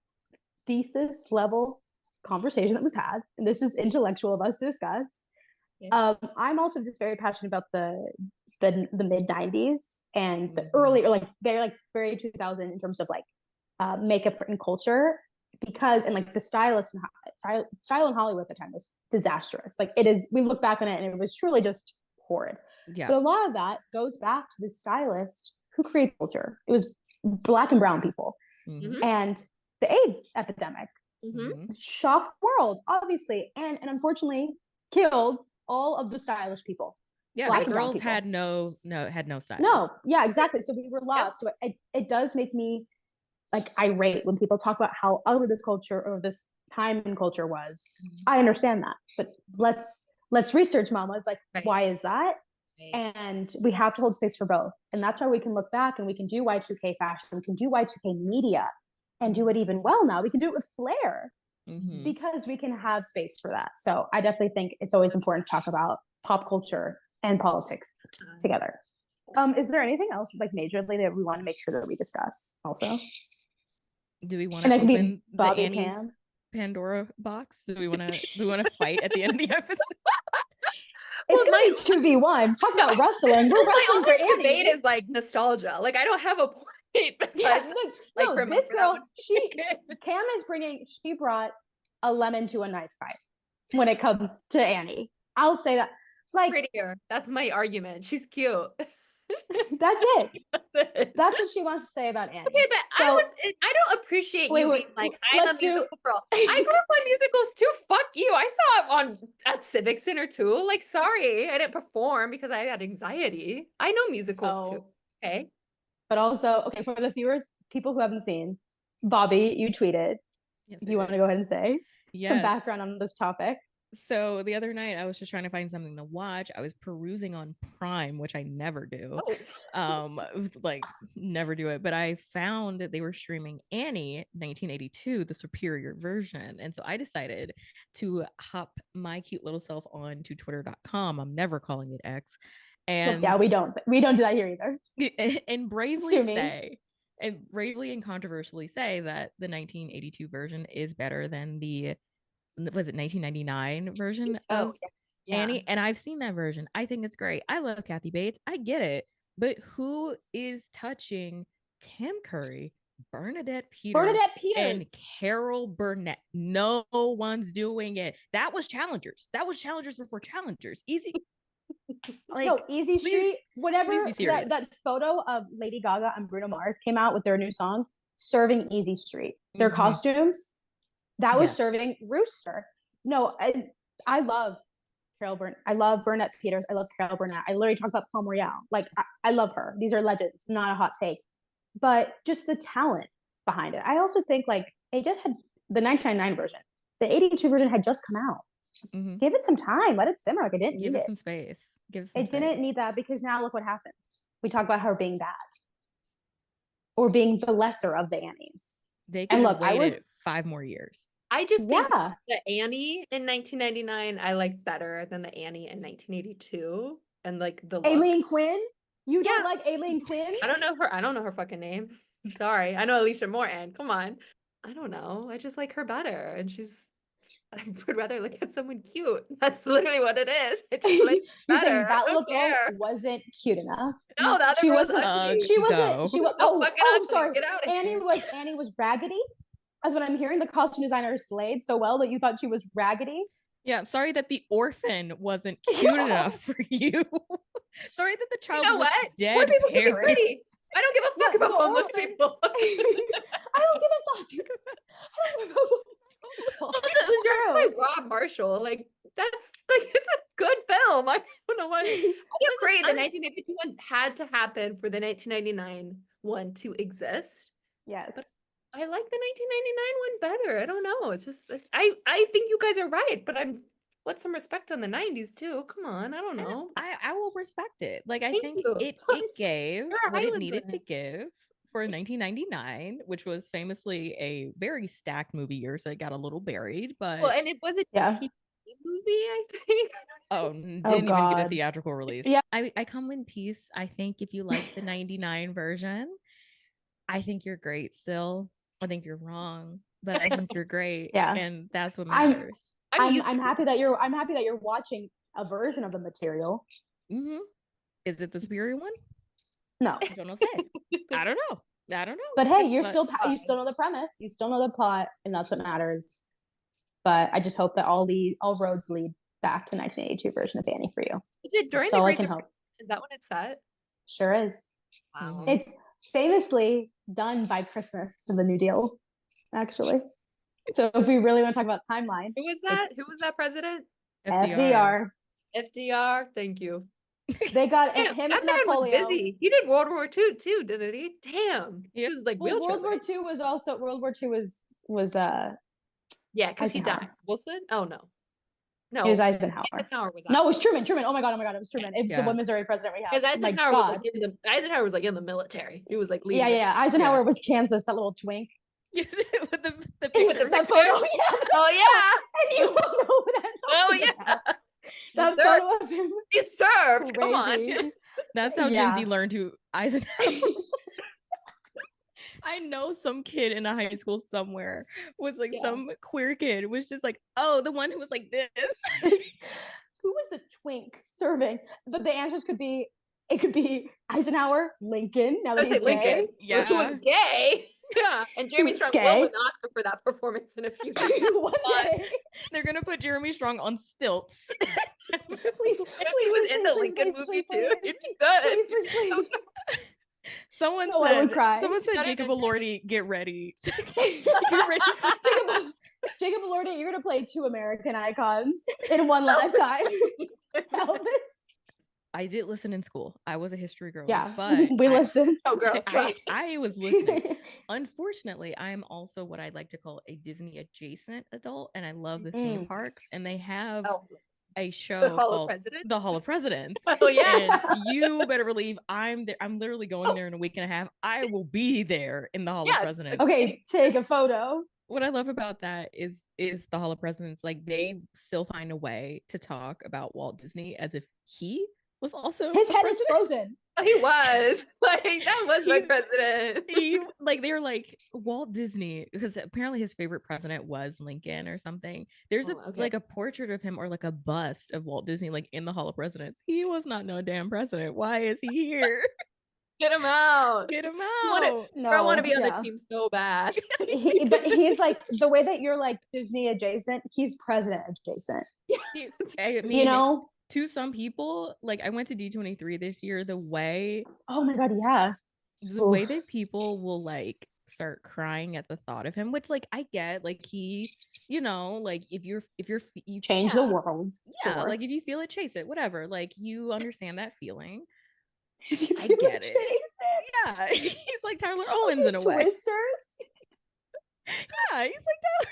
thesis level conversation that we've had, and this is intellectual of us to discuss. I'm also just very passionate about the mid 90s and the early, or like very 2000 in terms of like makeup and culture, because, and like the style in Hollywood at the time was disastrous. Like, it is, we look back on it and it was truly just horrid. But a lot of that goes back to the stylist who created culture. It was Black and brown people. And the AIDS epidemic shocked the world, obviously. And unfortunately, killed all of the stylish people. Yeah, the girls had no style. No, yeah, exactly. So we were lost. So it does make me like irate when people talk about how ugly this culture or this time in culture was. I understand that, but let's research, mamas. Like, why is that? And we have to hold space for both. And that's why we can look back and we can do Y2K fashion, we can do Y2K media and do it even well now. We can do it with flair because we can have space for that. So I definitely think it's always important to talk about pop culture and politics together. Is there anything else like majorly that we want to make sure that we discuss also? Do we want to open the Annie's Pandora box? Do we want to fight at the end of the episode? It's gonna be 2v1. Talk about wrestling. We're wrestling for Annie. Debate is like nostalgia. Like I don't have a point besides this girl, Kam she brought a lemon to a knife fight when it comes to Annie. I'll say that. Like prettier. That's my argument. She's cute. That's it. That's what she wants to say about Annie. Okay, but I don't appreciate you being like, I'm a musical girl. I grew up on musicals too. Fuck you. I saw it at Civic Center too. Like, sorry, I didn't perform because I had anxiety. I know musicals too. Okay. But also, okay, for the viewers, people who haven't seen, Bobbi, you tweeted. Yes, you want to go ahead and say some background on this topic? So the other night I was just trying to find something to watch. I was perusing on Prime, which I never do. It was like never do it, but I found that they were streaming Annie 1982, the superior version. And so I decided to hop my cute little self on to twitter.com. I'm never calling it X. And yeah, we don't do that here either. And bravely and controversially say that the 1982 version is better than the, was it 1999 version of Annie? And I've seen that version. I think it's great. I love Kathy Bates. I get it. But who is touching Tim Curry, Bernadette Peters, and Carol Burnett? No one's doing it. That was Challengers. That was Challengers before Challengers. Easy. Easy Street. Whatever that photo of Lady Gaga and Bruno Mars came out with their new song, serving Easy Street. Their costumes. That was serving Rooster. No, I love Carol Burnett. I love Burnett Peters. I love Carol Burnett. I literally talk about Palm Royale. Like, I love her. These are legends. Not a hot take. But just the talent behind it. I also think, like, it just had the 1999 version. The 82 version had just come out. Give it some time. Let it simmer. Like, it didn't need it. Give it some space. It didn't need that because now look what happens. We talk about her being bad. Or being the lesser of the Annies. They could have waited 5 more years. I just think the Annie in 1999 I like better than the Annie in 1982, and like the Aileen Quinn. You don't like Aileen Quinn? I don't know her fucking name. I'm sorry. I know Alicia Moran. Come on. I don't know. I just like her better, and I would rather look at someone cute. That's literally what it is. It just like you're saying that little girl wasn't cute enough. No, the other she wasn't. She wasn't. She was. Oh, sorry. Annie was raggedy. That's what I'm hearing. The costume designer slayed so well that you thought she was raggedy. Yeah, I'm sorry that the orphan wasn't cute enough for you. Sorry that the child was dead. Poor people can be pretty. I don't give a fuck about homeless people. I don't give a fuck. It was directed by Rob Marshall. Like, that's like, it's a good film. I don't know why. I agree. The 1982 one had to happen for the 1999 one to exist. Yes. But I like the 1999 one better. I don't know. I think you guys are right, but want some respect on the 90s too. Come on. I don't know. I will respect it. Like, I think it gave what it needed to give for 1999, which was famously a very stacked movie year, so it got a little buried. But and it was a TV movie, I think. Didn't even get a theatrical release. Yeah, I come in peace. I think if you like the 99 version, I think you're great still. I think you're wrong, but I think you're great. Yeah. And that's what matters. I'm happy that you're watching a version of the material. Is it the superior one? No. I don't know. I don't know. But hey, you still know the premise. You still know the plot, and that's what matters. But I just hope that all roads lead back to 1982 version of Annie for you. Is it during the Great Depression? Is that when it's set? Sure is. Wow. It's famously done by Christmas in the New Deal, actually. So if we really want to talk about timeline, who was that? Who was that president? FDR. FDR, thank you. They got Damn, him that and man was Napoleon. busy. He did World War II too, didn't he? Damn. He was like Well, wheelchair. World War II was yeah, because he died. Eisenhower. Wilson? Oh no. No. It was Eisenhower. Eisenhower was No, it was Truman. Oh my god, it was Truman. It was Yeah. the Missouri president we had. Because Eisenhower was like in the military. He was like leading. Yeah. Eisenhower was Kansas, that little twink. with the With picture. the photo. Yeah. Oh yeah. And you don't know what I'm talking about. That photo of him. He served. Come on. That's how Gen Z learned who Eisenhower. I know some kid in a high school somewhere was like some queer kid was just like, oh, the one who was like this. Who was the twink serving? But the answers could be Eisenhower, Lincoln. Now that he's Lincoln. gay. Yeah. Who was gay. Yeah. And Jeremy Strong will win an Oscar for that performance in a few years. They're gonna put Jeremy Strong on stilts. Please, he was in the Lincoln movie too. It'd be good. Please. Someone said Jacob Elordi, get ready. Jacob Elordi, you're gonna play two American icons in one lifetime. Elvis. I did listen in school. I was a history girl. Yeah, but we listened. Oh, girl, trust. I was listening. Unfortunately, I am also what I'd like to call a Disney adjacent adult, and I love the theme parks. And they have a show called The Hall of Presidents. Oh yeah, and you better believe I'm there. I'm literally going there in a week and a half. I will be there in the Hall of Presidents. Okay, take a photo. What I love about that is the Hall of Presidents. Like they still find a way to talk about Walt Disney as if he was also his head is frozen. He was like that was my president. They were like Walt Disney, because apparently his favorite president was Lincoln or something. There's like a portrait of him or like a bust of Walt Disney like in the Hall of Presidents. He was not no damn president. Why is he here? Get him out. Get him out. I want to be on the team so bad. But he's like, the way that you're like Disney adjacent, he's president adjacent. I mean, you know, to some people, like I went to D23 this year, the way way that people will like start crying at the thought of him, which like I get, like he, you know, like if you change the world, like if you feel it, chase it, whatever, like you understand that feeling. I get it. Yeah, he's like Tyler Owens in a way. Twisters. Yeah, he's like Tyler.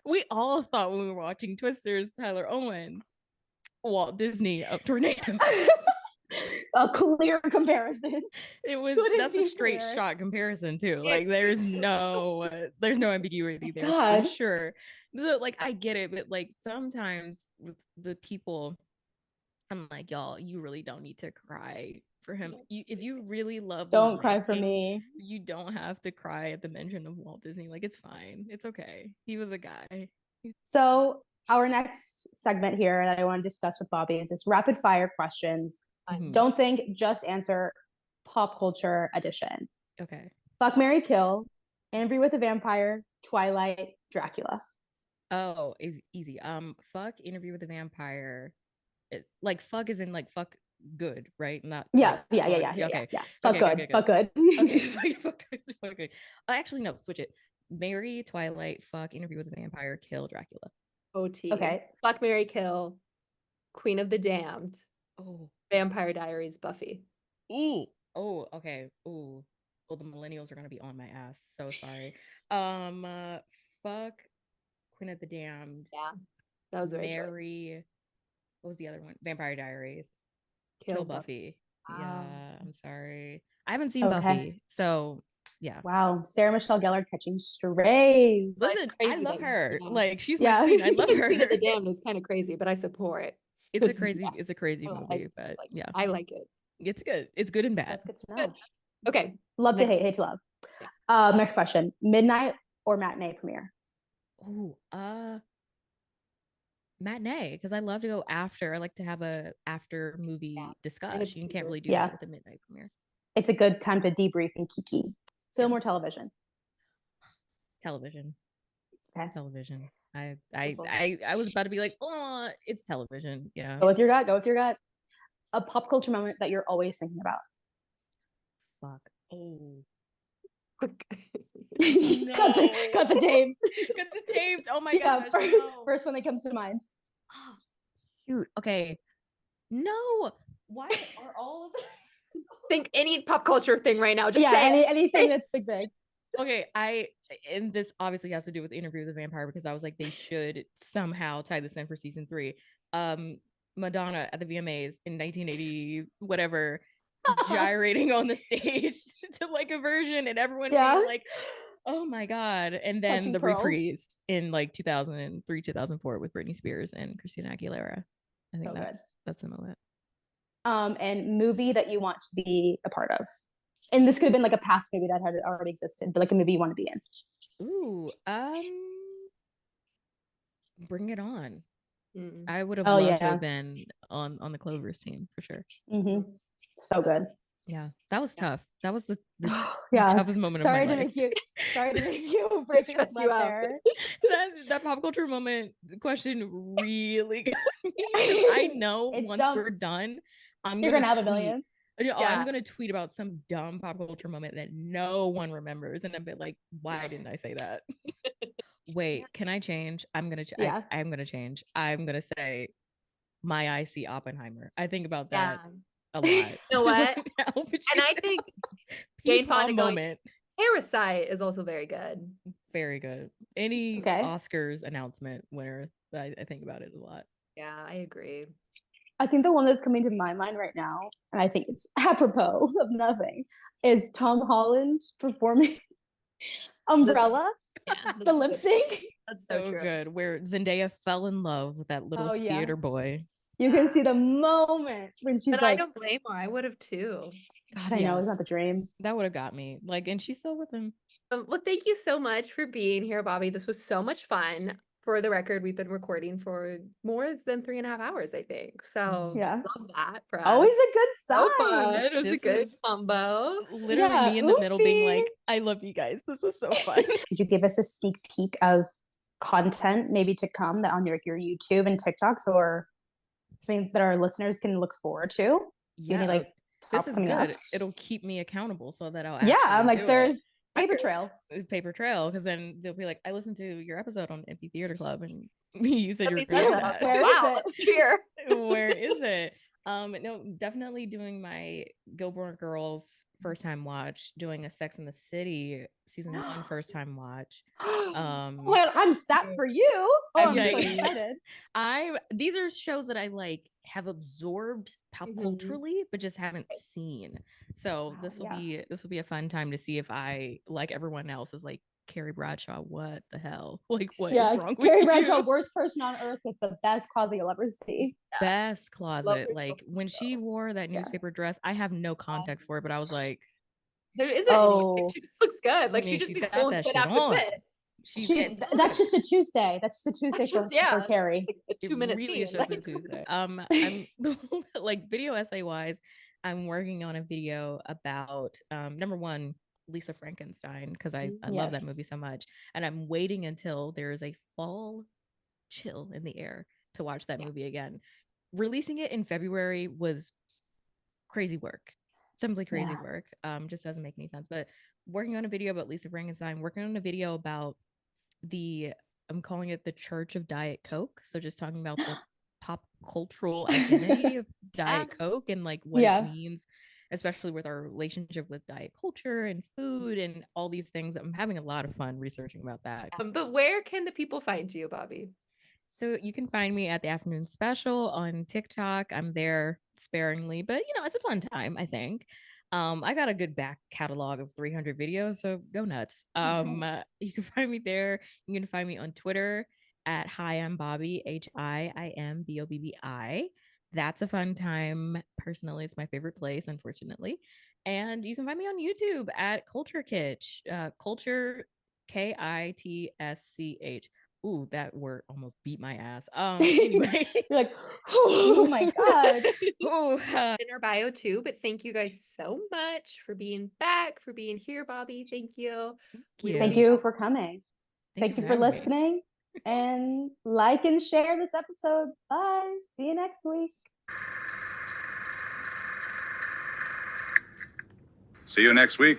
We all thought when we were watching Twisters, Tyler Owens, Walt Disney, a tornado. A clear comparison. That's a straight shot comparison too. Like there's no ambiguity there. God. For sure. Like I get it, but like sometimes with the people, I'm like, y'all, you really don't need to cry for him. If you really love don't cry for me. You don't have to cry at the mention of Walt Disney. Like it's fine. It's okay. He was a guy. So our next segment here that I want to discuss with Bobbi is this rapid fire questions. Mm-hmm. Don't think, just answer. Pop culture edition. Okay. Fuck, marry, kill. Interview with a Vampire. Twilight. Dracula. Oh, is easy. Fuck, Interview with a Vampire. Like fuck is in like fuck good, right? Not yeah. Okay. Fuck good. Fuck good. Okay. Fuck good. Actually, no. Switch it. Marry, Twilight. Fuck, Interview with a Vampire. Kill, Dracula. OT. Okay. Fuck, marry, kill. Queen of the Damned. Oh. Vampire Diaries. Buffy. Ooh. Oh. Okay. Ooh. Well, the millennials are gonna be on my ass. So sorry. Fuck, Queen of the Damned. Yeah. That was the right Marry. What was the other one? Vampire Diaries. Kill Buffy. Yeah, I'm sorry. I haven't seen Buffy, so yeah. Wow, Sarah Michelle Gellar catching strays. Listen, I love her. Yeah. Like she's my queen. I love her. Queen of the Damned is kind of crazy, but I support it. It's a crazy movie, but yeah, I like it. It's good. It's good and bad. That's good to know. Okay, love to hate to love. Yeah. Next question: midnight or matinee premiere? Oh, matinee, because I love to go after. I like to have a after movie discussion. You can't really do that with a midnight premiere. It's a good time to debrief and kiki. Film or television? Television. Okay. Television. I was about to be like, oh, it's television. Yeah. Go with your gut. A pop culture moment that you're always thinking about. Fuck. Oh. No. cut the tapes. Cut the tapes. Oh my gosh. First one that comes to mind. Oh, cute. Okay. No. Why are all of the Think any pop culture thing right now. Just say anything that's big. Okay, and this obviously has to do with Interview with the Vampire because I was like, they should somehow tie this in for season 3. Madonna at the VMAs in 1980, whatever, gyrating on the stage to like a version, and everyone being like, oh my god. And then Touching the pearls. reprise in like 2003, 2004 with Britney Spears and Christina Aguilera. I think that's the moment. And movie that you want to be a part of. And this could have been like a past movie that had already existed, but like a movie you want to be in. Ooh, Bring It On. I would have Oh, loved to have been on the Clovers team for sure. Mm-hmm. So good. Yeah, that was tough. That was the toughest moment of my life. Sorry to make you break a sweat there. that pop culture moment question really got me. I know once we're done, you're gonna have a million. I'm gonna tweet about some dumb pop culture moment that no one remembers, and I'll be like, "Why didn't I say that?" Wait, can I change? I'm gonna change. I'm gonna say, "My I See Oppenheimer." I think about that a lot. You know what? And I think Jane Fonda moment. Parasite is also very good. Very good. Any Oscars announcement where I think about it a lot. Yeah, I agree. I think the one that's coming to my mind right now, and I think it's apropos of nothing, is Tom Holland performing Umbrella, the lip sync. That's so good. Where Zendaya fell in love with that little theater boy. You can see the moment when she's like, I don't blame her. I would have too. God, I know, it's not the dream. That would have got me. Like, and she's still with him. Well, thank you so much for being here, Bobbi. This was so much fun. For the record, we've been recording for more than 3.5 hours, I think. So love that for us. Always a good sign. So fun. It was a good combo. Literally me in the middle being like, I love you guys. This is so fun. Could you give us a sneak peek of content maybe to come that on your YouTube and TikToks, or something that our listeners can look forward to? Yeah, this is good. It'll keep me accountable so that I'll there's paper trail, because then they'll be like, I listened to your episode on Empty Theater Club and you said you were good at that. Where is it? Cheer. Where is it? No, definitely doing my Gilmore Girls first time watch, doing a Sex and the City season 1 first time watch. Well, I'm set for you. I'm so excited. These are shows that I like have absorbed pop culturally, but just haven't seen. So this will be a fun time to see if I, like everyone else, is like, Carrie Bradshaw, what the hell? Like, what is wrong with Carrie you? Bradshaw, worst person on earth with the best closet you'll ever see. Best closet. Like, when she wore that newspaper dress, I have no context for it, but I was like, there isn't any. She just looks good. Like, she just she's got that shit on. That's just a Tuesday. That's just a Tuesday for Carrie. Like a 2-minute really scene. Is just a Tuesday. I'm like, video essay wise, I'm working on a video about number one, Lisa Frankenstein, because I love that movie so much, and I'm waiting until there is a fall chill in the air to watch that movie again. Releasing it in February was crazy work, simply crazy work. Just doesn't make any sense. But working on a video about Lisa Frankenstein, working on a video about I'm calling it the Church of Diet Coke, so just talking about the pop cultural identity of Diet Coke and like what it means, especially with our relationship with diet culture and food and all these things. I'm having a lot of fun researching about that. But where can the people find you, Bobbi? So you can find me at the Afternoon Special on TikTok. I'm there sparingly, but it's a fun time, I think. I got a good back catalog of 300 videos, so go nuts. You can find me there. You can find me on Twitter at Hi I'm Bobbi, HIMBOBBI. That's a fun time. Personally, it's my favorite place, unfortunately. And you can find me on YouTube at Culture Kitsch. Culture KITSCH. Ooh, that word almost beat my ass. Anyway. You're like, oh my God. In our bio too, but thank you guys so much for being back, for being here, Bobbi. Thank you. Thank you for coming. Thank you for listening. And like and share this episode. Bye. See you next week. See you next week.